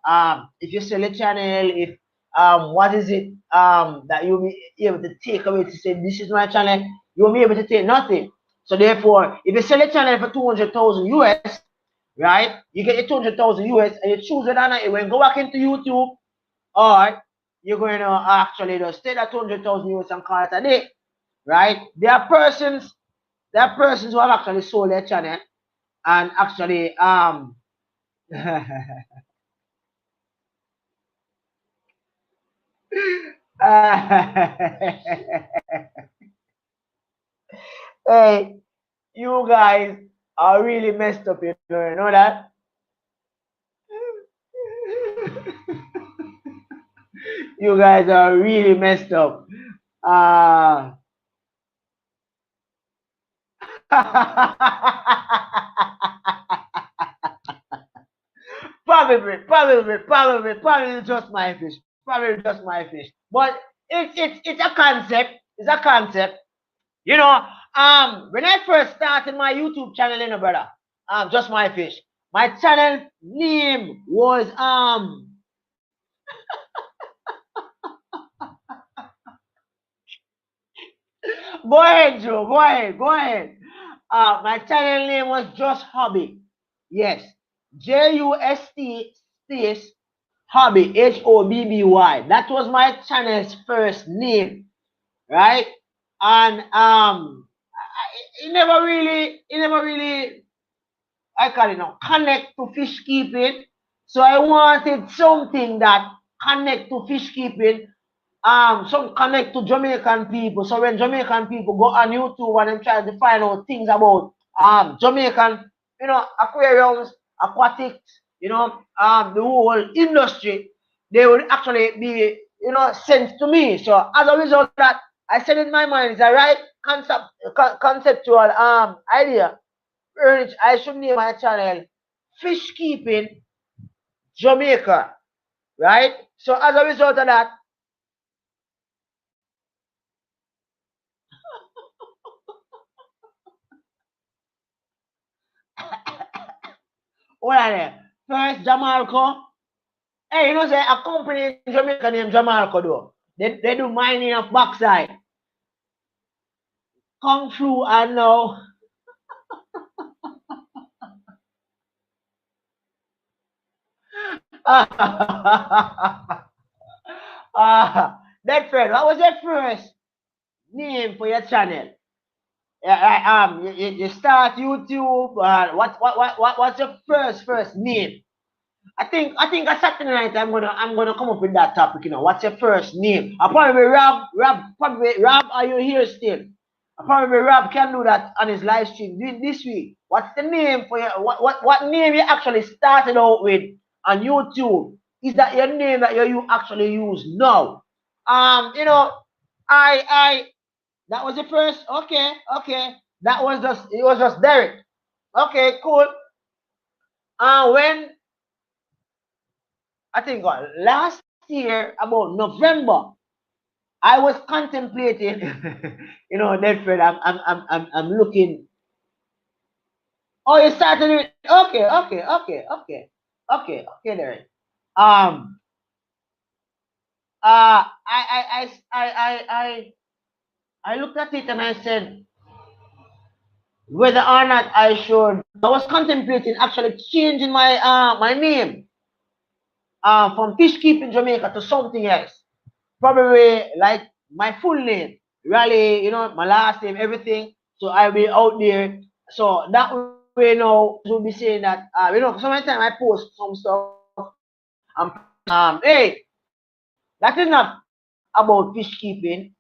if you sell a channel, if what is it that you'll be able to take away to say this is my channel, you won't be able to take nothing. So therefore, if you sell a channel for 200,000 US, right? You get your 200,000 US and you choose it or not, you will go back into YouTube, or you're going to actually just take that 200,000 US and call it a day, right? There are persons who have actually sold their channel and actually hey, you guys are really messed up, you know that? You guys are really messed up. Uh probably just my fish. Probably just my fish. But it's a concept. It's a concept. You know, when I first started my YouTube channel, brother, just my fish. My channel name was go ahead, Joe. Go ahead. Go ahead. My channel name was Just Hobby. Yes. JUST space Hobby. HOBBY. That was my channel's first name. Right? And it never really I call it now connect to fish keeping. So I wanted something that connect to fish keeping, some connect to Jamaican people. So when Jamaican people go on YouTube and them try to find out things about Jamaican, aquariums, aquatics, the whole industry, they would actually be, sent to me. So as a result of that, I said in my mind, it's a right conceptual idea. I should name my channel Fish Keeping Jamaica, right? So as a result of that, what are they? First, Jamalco. Hey, say a company in Jamaica named Jamalco though. They do mining of backside. Kung Fu and now. That friend, what was your first name for your channel? You start YouTube. What's your first name? I think a Saturday night I'm gonna come up with that topic. What's your first name? I probably Rob. Are you here still? I probably Rob can do that on his live stream this week. What's the name for your what name you actually started out with on YouTube? Is that your name that you actually use now? I that was the first. Okay, okay. It was just Derek. Okay, cool. When I think last year about November, I was contemplating, Nedford, I'm looking. Oh, you started it. Okay, okay, okay, okay, okay, there. Um, I looked at it and I said whether or not I should. I was contemplating actually changing my name from Fish Keeping Jamaica to something else. Probably like my full name, Raleigh, my last name, everything. So I'll be out there. So that way now will be saying that so many times I post some stuff. Hey, that is not about fish keeping.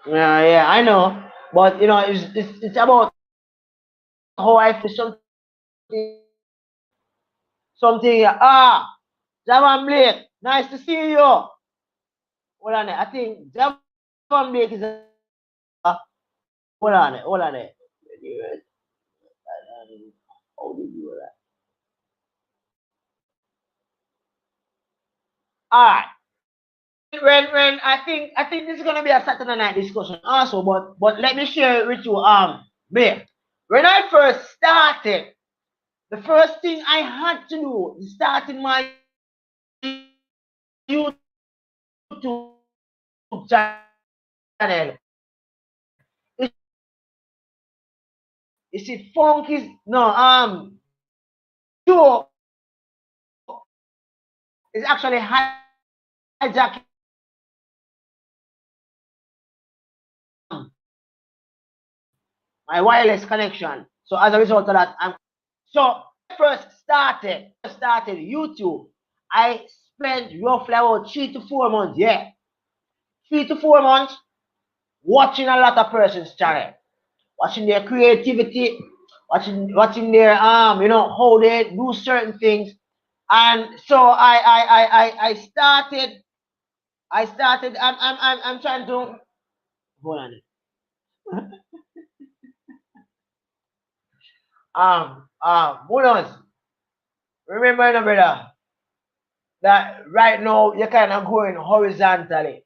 Yeah, I know, but it's about how I feel something. Javan Blake, nice to see you. Hold on, I think Javan Blake is Hold on there. Hold on there. How did you do that? All right. When I think this is gonna be a Saturday night discussion also, but let me share it with you. Babe, when I first started, the first thing I had to do starting my YouTube channel is, you see funk is no Joe is actually hijacking my wireless connection. So as a result of that, so first started YouTube. I spent roughly about 3 to 4 months, 3 to 4 months watching a lot of persons' channel, watching their creativity, watching their how they do certain things. And so I started I'm trying to hold on. Bonus. Remember, no, brother, that right now you're kind of going horizontally.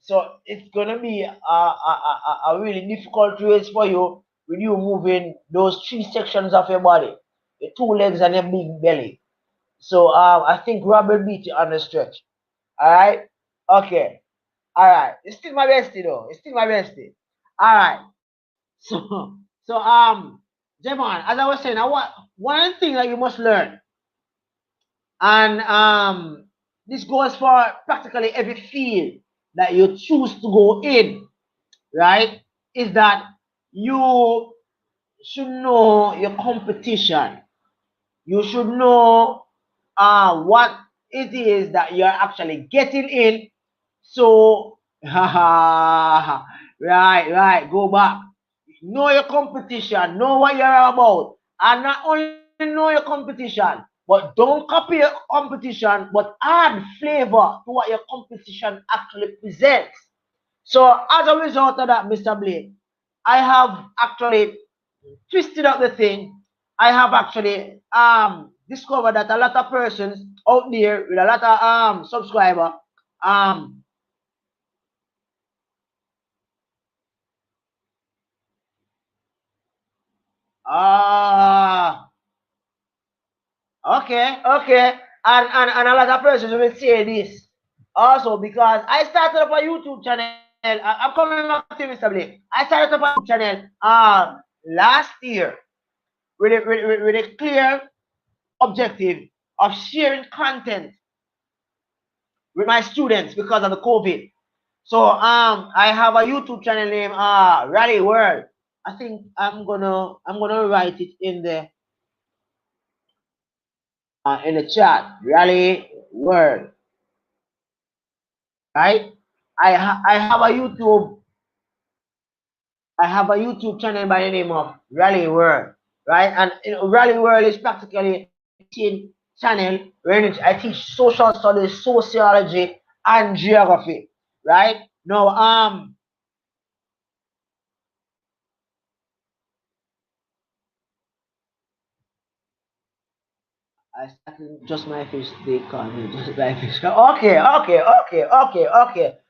So it's gonna be a really difficult race for you with you moving those 3 sections of your body, your 2 legs and your big belly. So I think Robert beat you on the stretch. All right. Okay. All right. It's still my bestie though. It's still my bestie. All right. So Javon, as I was saying, one thing that you must learn, and this goes for practically every field that you choose to go in, right? Is that you should know your competition. You should know what it is that you're actually getting in. So, right, go back. Know your competition, know what you're about, and not only know your competition, but don't copy your competition, but add flavor to what your competition actually presents. So, as a result of that, Mr. Blake, I have actually twisted up the thing. I have actually discovered that a lot of persons out there with a lot of subscriber um ah okay, and a lot of persons will say this also because I started up a YouTube channel. I'm coming back to you, Mr. Blake. I started up a YouTube channel last year with a clear objective of sharing content with my students because of the COVID. So I have a YouTube channel named Rally World. I think I'm gonna write it in the chat. Rally World, right? I have a YouTube channel by the name of Rally World, right? And Rally World is practically a teaching channel where I teach social studies, sociology, and geography, right? Now I started just my fish. They call me just my fish. Okay.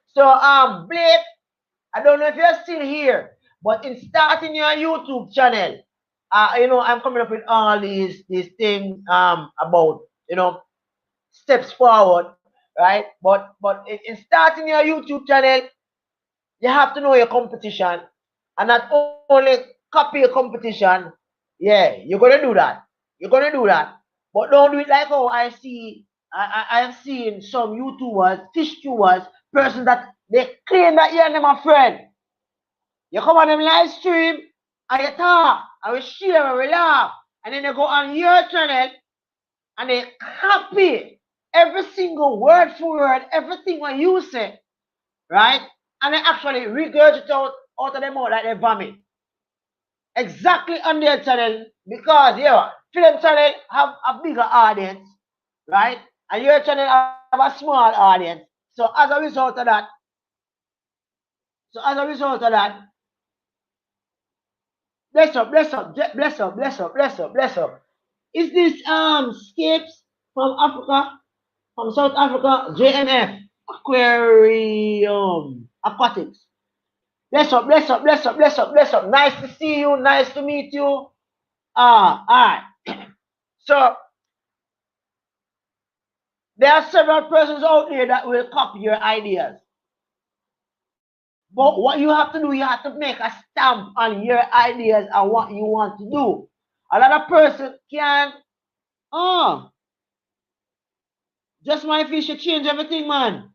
So Blake, I don't know if you're still here, but in starting your YouTube channel, I'm coming up with all these things about steps forward, right? But in starting your YouTube channel, you have to know your competition, and not only copy your competition. Yeah, you're gonna do that. You're gonna do that, but don't do it like how I see. I have seen some YouTubers, fish tubers, persons that they claim that you're them a friend. You come on them live stream and you talk and we share and we laugh, and then they go on your channel and they copy every single word for word, everything what you say, right? And they actually regurgitate out of them out like they vomit. Exactly on their channel because film channel have a bigger audience, right? And your channel have a small audience. So as a result of that, so as a result of that, Bless up, bless up, bless up, bless up, bless up, bless up. Is this Skips from Africa, from South Africa? JMF Aquarium Aquatics. Bless up, bless up, bless up, bless up, bless up. Nice to see you, nice to meet you. Alright. So there are several persons out there that will copy your ideas. But what you have to do, you have to make a stamp on your ideas and what you want to do. Another person can, just my fish should change everything, man.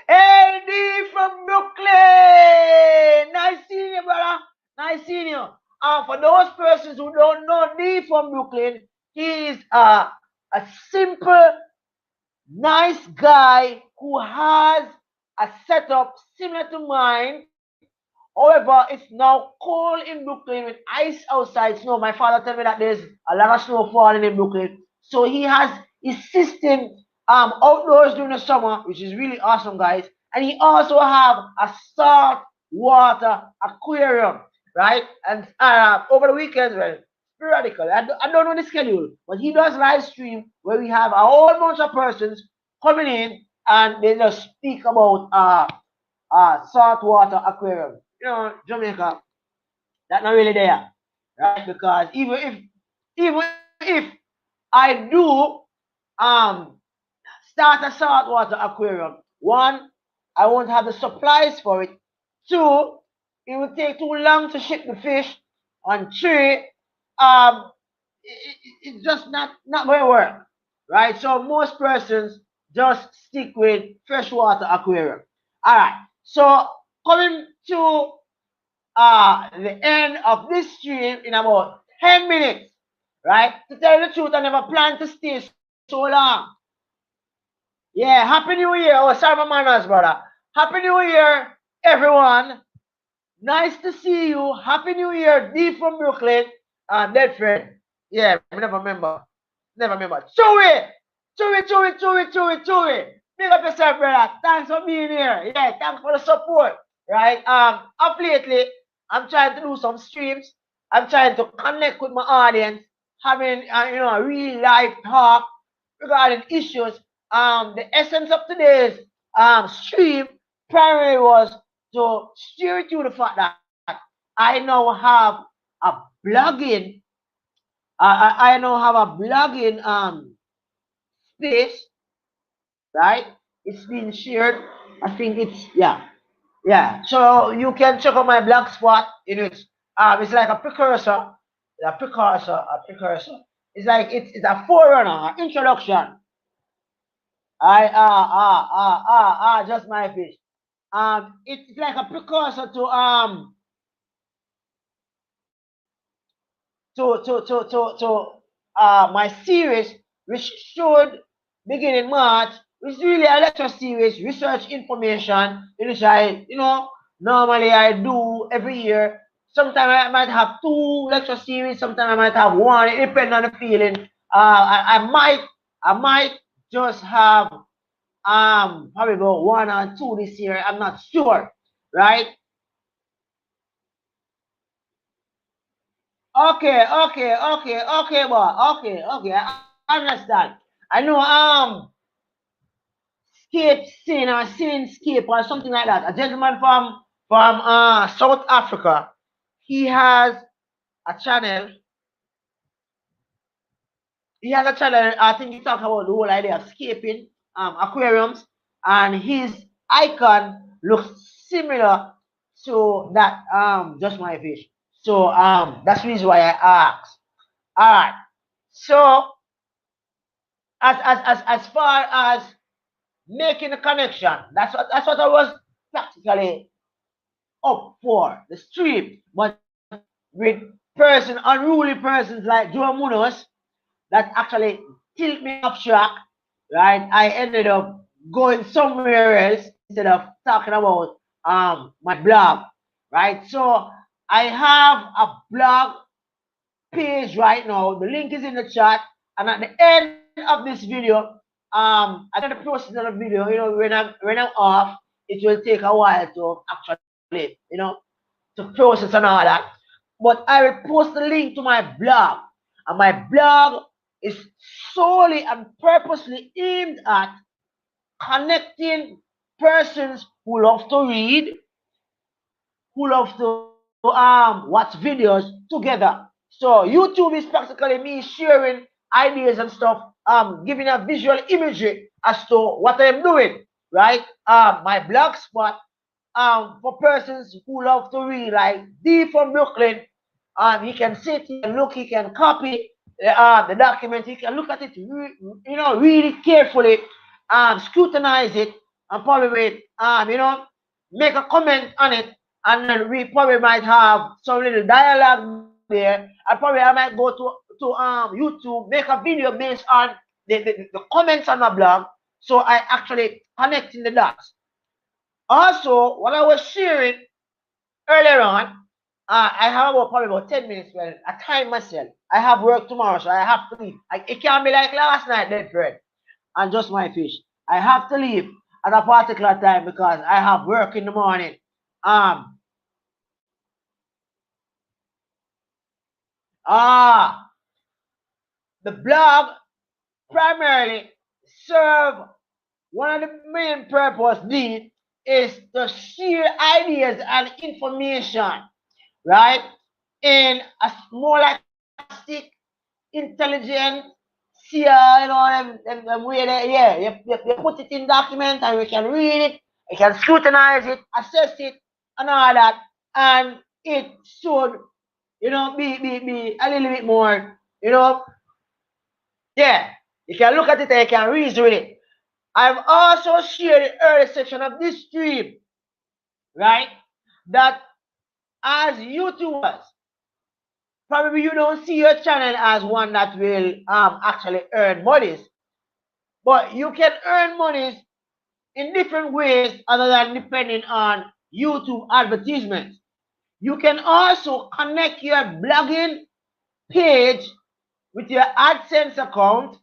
Hey, D from Brooklyn! Nice seeing you, brother. Nice seeing you. For those persons who don't know D from Brooklyn, he is a simple, nice guy who has a setup similar to mine. However, it's now cold in Brooklyn with ice outside, snow. My father told me that there's a lot of snow falling in Brooklyn. So he has his system outdoors during the summer, which is really awesome, guys. And he also have a salt water aquarium, right? And over the weekends, well, periodically, I don't know the schedule, but he does live stream where we have a whole bunch of persons coming in and they just speak about saltwater aquarium. You know, Jamaica, that's not really there, right? Because even if I do start a saltwater aquarium, one, I won't have the supplies for it. Two, it will take too long to ship the fish. And three, it's just not going to work, right? So most persons just stick with freshwater aquarium. All right. So coming to the end of this stream in about 10 minutes, right? To tell you the truth, I never planned to stay so long. Yeah, Happy New Year. Oh, sorry, my manners, brother. Happy New Year, everyone. Nice to see you. Happy New Year, D from Brooklyn. Dead friend. Yeah, I never remember. Never remember. Chewy! Chewy. Big up yourself, brother. Thanks for being here. Yeah, thanks for the support. Right? Up lately, I'm trying to do some streams. I'm trying to connect with my audience, having a real life talk regarding issues. The essence of today's stream primarily was to steer to the fact that I now have a blogging. I now have a blogging space, right? It's been shared. I think it's yeah. So you can check out my blog spot. It's like a precursor, a precursor. It's like it's a forerunner, an introduction. Just my fish. It's like a precursor to my series, which should begin in March. It's really a lecture series, research information, which normally I do every year. Sometimes I might have 2 lecture series, sometimes I might have 1. It depends on the feeling. I might just have probably about 1 or 2 this year. I'm not sure, right? Okay, boy. Okay. I understand. I know Scape or something like that. A gentleman from South Africa. He has a channel. I think he talks about the whole idea of scaping aquariums, and his icon looks similar to that just my fish. So that's the reason why I asked. All right. So as far as making a connection, that's what I was practically up for the stream. But with unruly persons like Joe Munoz that actually tilt me off track, right? I ended up going somewhere else instead of talking about my blog, right? So I have a blog page right now. The link is in the chat, and at the end of this video, at the process of the video, when I'm off, it will take a while to actually to process and all that. But I will post the link to my blog. And my blog is solely and purposely aimed at connecting persons who love to read, who love to watch videos together. So YouTube is practically me sharing ideas and stuff, giving a visual imagery as to what I'm doing, right? My blog spot, for persons who love to read, like D from Brooklyn, he can sit, he can look, he can copy the document, he can look at it, read it carefully, scrutinize it, and probably, make a comment on it, and then we probably might have some little dialogue there. And probably I might go to YouTube, make a video based on the comments on my blog. So I actually connecting the dots. Also, what I was sharing earlier on, I have probably about 10 minutes. Well, I time myself. I have work tomorrow, so I have to leave. It can't be like last night, dead bread, and just my fish. I have to leave at a particular time because I have work in the morning. Um, ah, the blog primarily serve one of the main purpose need is to share ideas and information, right? In a more like stick, intelligent, see, them way there, yeah, you put it in document and we can read it, we can scrutinize it, assess it, and all that, and it should, be a little bit more, yeah, you can look at it and you can reason with it. I've also shared the early section of this stream, right? That as YouTubers, probably you don't see your channel as one that will actually earn monies, but you can earn monies in different ways other than depending on YouTube advertisements. You can also connect your blogging page with your AdSense account,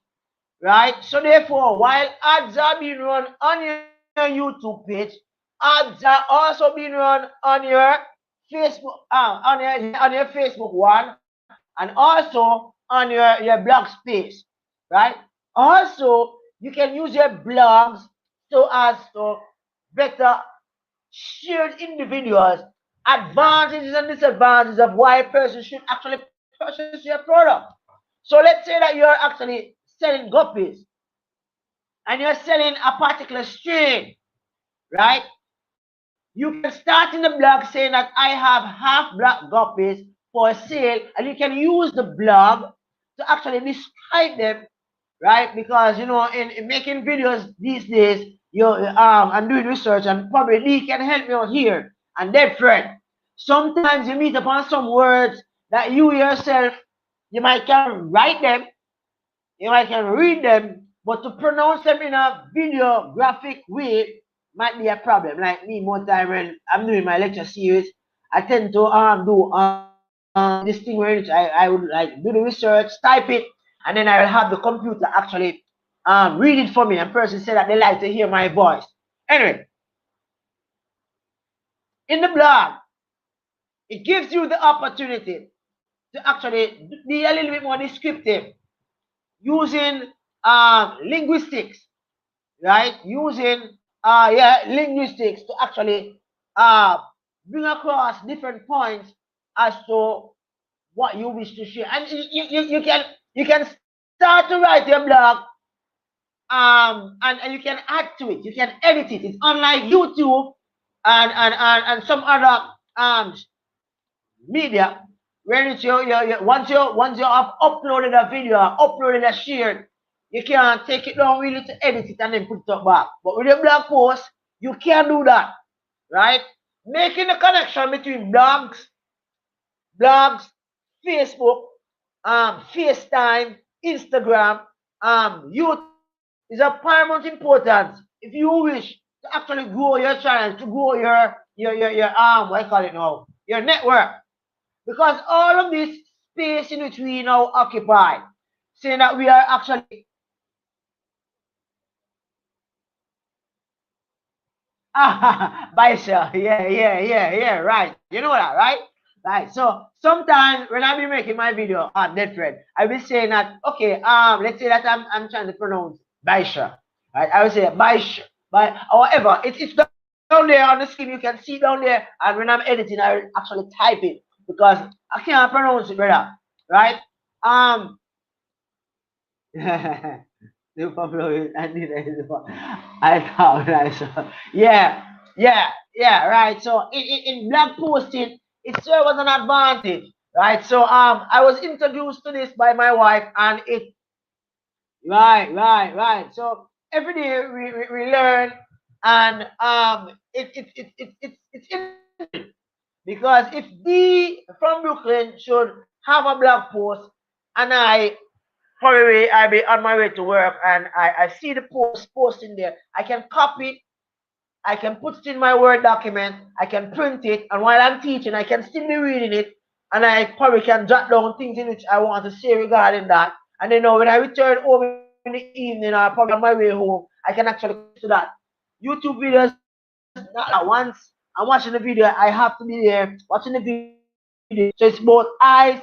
right? So therefore, while ads are being run on your YouTube page, ads are also being run on your Facebook, on your Facebook one, and also on your blog space, right? Also, you can use your blogs so as to better share individuals advantages and disadvantages of why a person should actually purchase your product. So let's say that you're actually selling guppies and you're selling a particular strain, right? You can start in the blog saying that I have half black guppies for sale, and you can use the blog to actually describe them, right? Because in making videos these days, I'm doing research, and probably Lee can help me out here. And dead friend, sometimes you meet upon some words that you yourself you might can write them, you might can read them, but to pronounce them in a video graphic way might be a problem. Like me, more time when I'm doing my lecture series, I tend to do this thing where I would like do the research, type it, and then I will have the computer actually read it for me. And person said that they like to hear my voice. Anyway, in the blog, it gives you the opportunity to actually be a little bit more descriptive using linguistics, right? Using linguistics to actually uh, bring across different points as to what you wish to share. And you can start to write your blog, and you can add to it. You can edit it. It's unlike YouTube and some other media where it's once you have uploaded a video, uploaded a share, you can take it down really to edit it and then put it up back. But with a blog post, you can't do that, right? Making a connection between blogs, Facebook, FaceTime, Instagram, YouTube is of paramount importance if you wish to actually grow your channel, to grow your what I call it now, your network. Because all of this space in which we now occupy, saying that we are actually Baisha. Yeah, right. You know that, right? Right. So sometimes when I be making my video on dead friend, I be saying that, okay, let's say that I'm trying to pronounce Baisha. Right? I will say Baisha. But however, it's down there on the screen, you can see down there, and when I'm editing, I will actually type it because I can't pronounce it, brother. Right? Um the popular I need I thought I saw. Yeah, right. So in blog posting, it serves as an advantage, right? So I was introduced to this by my wife, and it right. So every day we learn, and it's interesting because if D from Brooklyn should have a blog post, and probably I be on my way to work, and I see the post in there. I can copy it, I can put it in my Word document, I can print it, and while I'm teaching, I can still be reading it, and I probably can jot down things in which I want to say regarding that. And then when I return home in the evening, or probably on my way home, I can actually to that. YouTube videos, not like that. Once I'm watching the video, I have to be there watching the video. So it's both eyes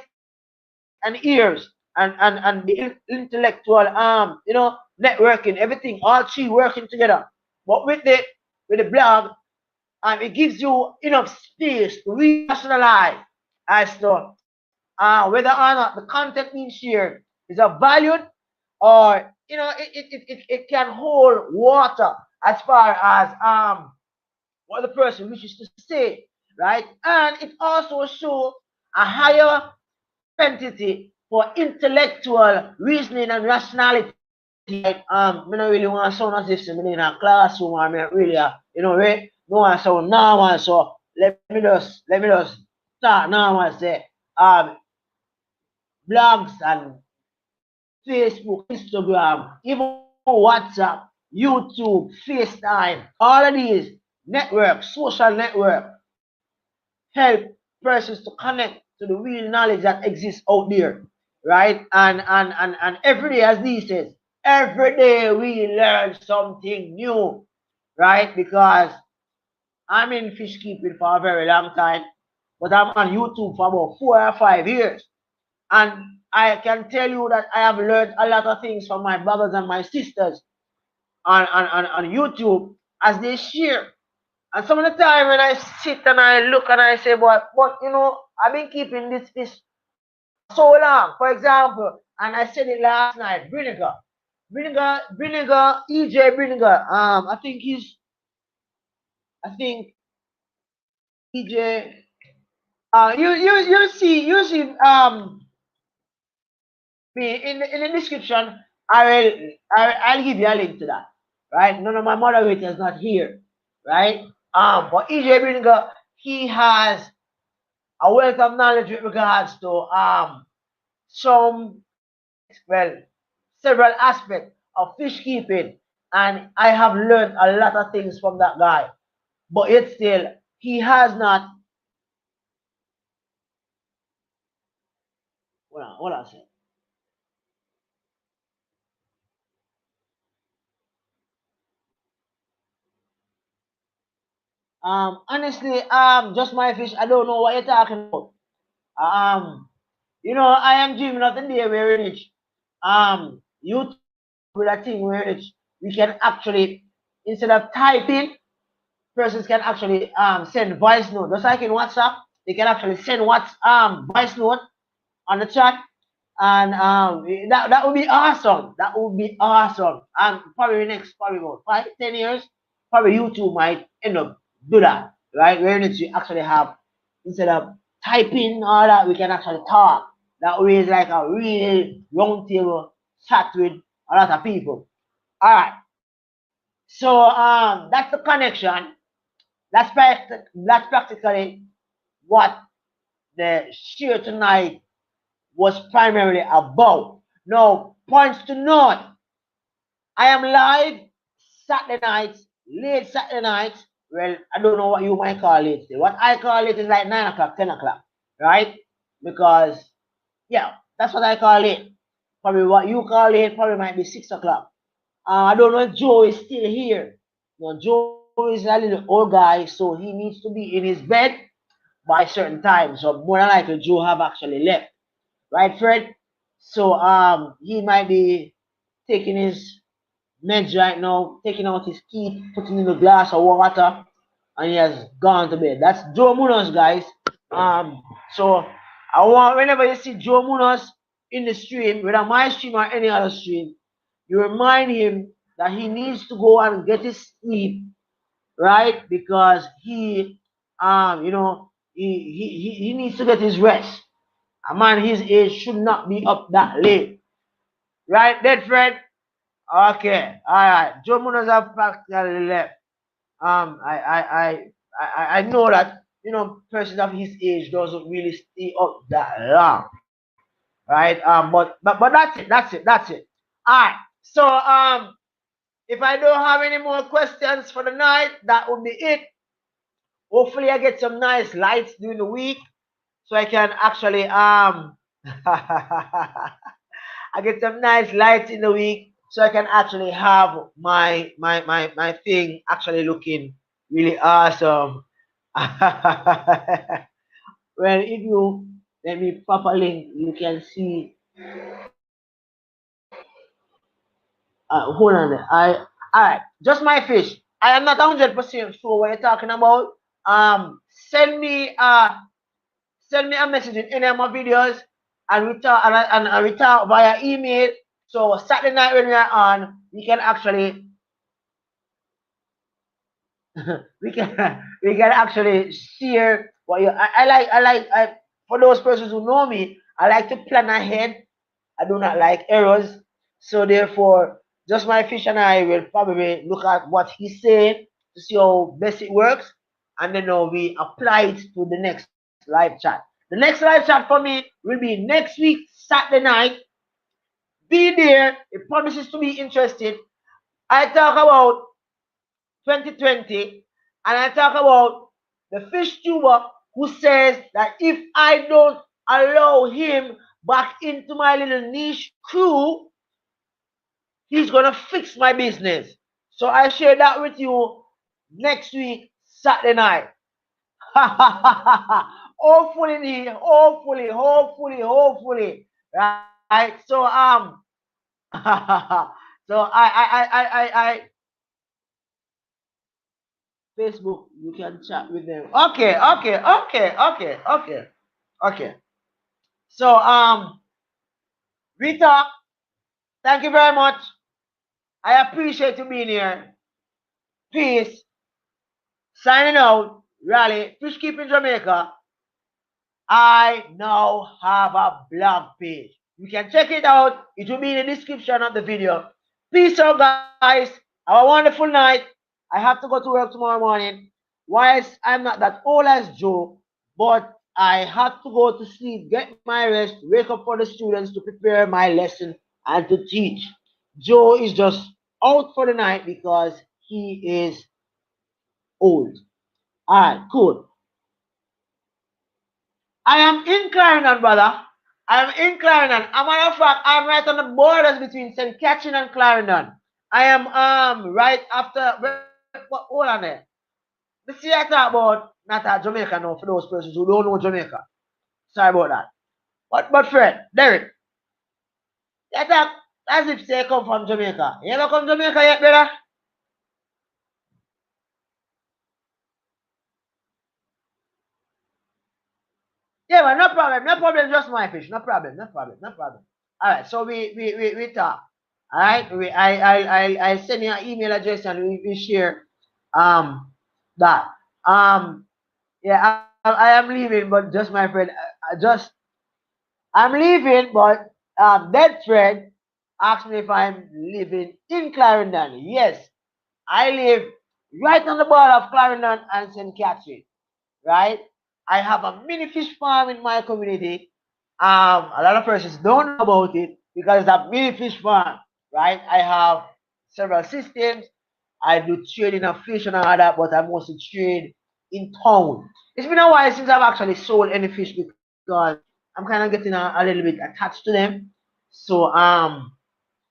and ears and the intellectual networking, everything, all three working together. But with the blog, it gives you enough space to rationalize as to whether or not the content being shared is of value, or it can hold water as far as what the person wishes to say, right? And it also shows a higher propensity for intellectual reasoning and rationality. Right? I don't really want to sound as if I'm in a classroom, or me really, right? No want to sound normal. So let me just start normal. Say, blogs and Facebook, Instagram, even WhatsApp, YouTube, FaceTime, all of these networks, social network, help persons to connect to the real knowledge that exists out there, right? And every day, as these says, every day we learn something new, right? Because I'm in fish keeping for a very long time, but I'm on YouTube for about 4 or 5 years. And I can tell you that I have learned a lot of things from my brothers and my sisters on YouTube as they share. And some of the time when I sit and I look and I say, but I've been keeping this fish for so long. For example, and I said it last night, vinegar, EJ vinegar. I think EJ. You see me in the description. I'll give you a link to that. Right? None of my moderators not here. Right? But EJ vinegar, he has a wealth of knowledge with regards to some well several aspects of fish keeping, and I have learned a lot of things from that guy. But yet still, he has not. What I say? Honestly, just my fish. I don't know what you're talking about. Um, I am dreaming of the day where rich. YouTube with a thing where rich. We can actually, instead of typing, persons can actually send voice note. Just like in WhatsApp, they can actually send voice note on the chat, and that would be awesome. That would be awesome. And probably next probably about 5, 10 years, probably YouTube might end up do that, right? Where you actually have, instead of typing all that, we can actually talk. That way is like a real round table chat with a lot of people. All right. So that's the connection. That's practically what the share tonight was primarily about. Now, points to note. I am live Saturday nights, late Saturday nights. Well, I don't know what you might call it. What I call it is like 9 o'clock, 10 o'clock, right? Because, yeah, that's what I call it. Probably what you call it probably might be 6 o'clock. I don't know if Joe is still here. No, Joe is a little old guy, so he needs to be in his bed by certain time. So more than likely Joe have actually left. Right, Fred? So he might be taking his meds right now, taking out his teeth, putting in a glass of water, and he has gone to bed. That's Joe Munoz, guys. So I want whenever you see Joe Munoz in the stream, whether my stream or any other stream, you remind him that he needs to go and get his sleep, right? Because he, he needs to get his rest. A man his age should not be up that late, right, dead Fred? Okay, all right. Joe Munoz have practically left. I know that persons of his age doesn't really stay up that long, right? But that's it. All right. So if I don't have any more questions for the night, that would be it. Hopefully, I get some nice lights during the week, so I can actually I get some nice lights in the week, so I can actually have my thing actually looking really awesome. Well, if you let me pop a link, you can see. Hold on there. Alright, just my fish. I am not 100% sure what you're talking about. Send me a message in any of my videos, and we talk and we talk via email. So Saturday night when we are on, we can actually we can actually share what you. I for those persons who know me, I like to plan ahead. I do not like errors. So therefore, just my fish and I will probably look at what he's saying to see how best it works, and then we apply it to the next live chat. The next live chat for me will be next week, Saturday night. Be there. It promises to be interesting. I talk about 2020, and I talk about the fish tuber who says that if I don't allow him back into my little niche crew, he's gonna fix my business. So I share that with you next week, Saturday night. Hopefully. Right? So so I Facebook, you can chat with them. Okay. So we talk. Thank you very much. I appreciate you being here. Peace. Signing out. Rally. Fish Keeping Jamaica. I now have a blog page. You can check it out. It will be in the description of the video. Peace out, guys. Have a wonderful night. I have to go to work tomorrow morning. Whilst I'm not that old as Joe, but I have to go to sleep, get my rest, wake up for the students to prepare my lesson and to teach. Joe is just out for the night because he is old. All right, cool. I am in Clarendon, brother. I am in Clarendon. As a matter of fact, I'm right on the borders between St. Catherine and Clarendon. I am right after. Hold on there. The see I talk about not at Jamaica now for those persons who don't know Jamaica. Sorry about that. But Fred, Derek, you talk as if say come from Jamaica. You ever come Jamaica yet, brother? Yeah, but no problem, just my fish, no problem. All right, so we talk. All right, I send you an email address and we share that. Yeah, I am leaving, but just my friend, I'm leaving, but that friend asked me if I'm living in Clarendon. Yes, I live right on the border of Clarendon and St. Catherine, right? I have a mini fish farm in my community. A lot of persons don't know about it because it's a mini fish farm, right? I have several systems. I do trading of fish and all that, but I mostly trade in town. It's been a while since I've actually sold any fish because I'm kind of getting a little bit attached to them. So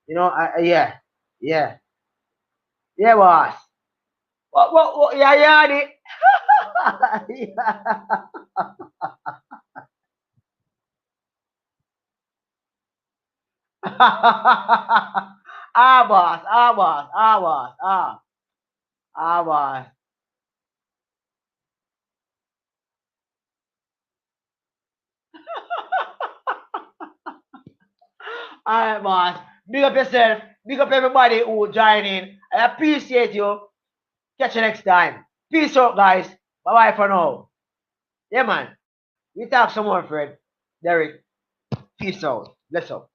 yeah, yeah, yeah, boss. What, yeah, yeah, ah, boss, ah, boss, ah, boss, boss. All right, boss. Big up yourself. Big up everybody who join in. I appreciate you. Catch you next time. Peace out, guys. Bye bye for now. Yeah, man. We talk some more, Fred. Derek. Peace out. Bless up.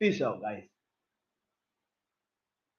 Peace out, guys.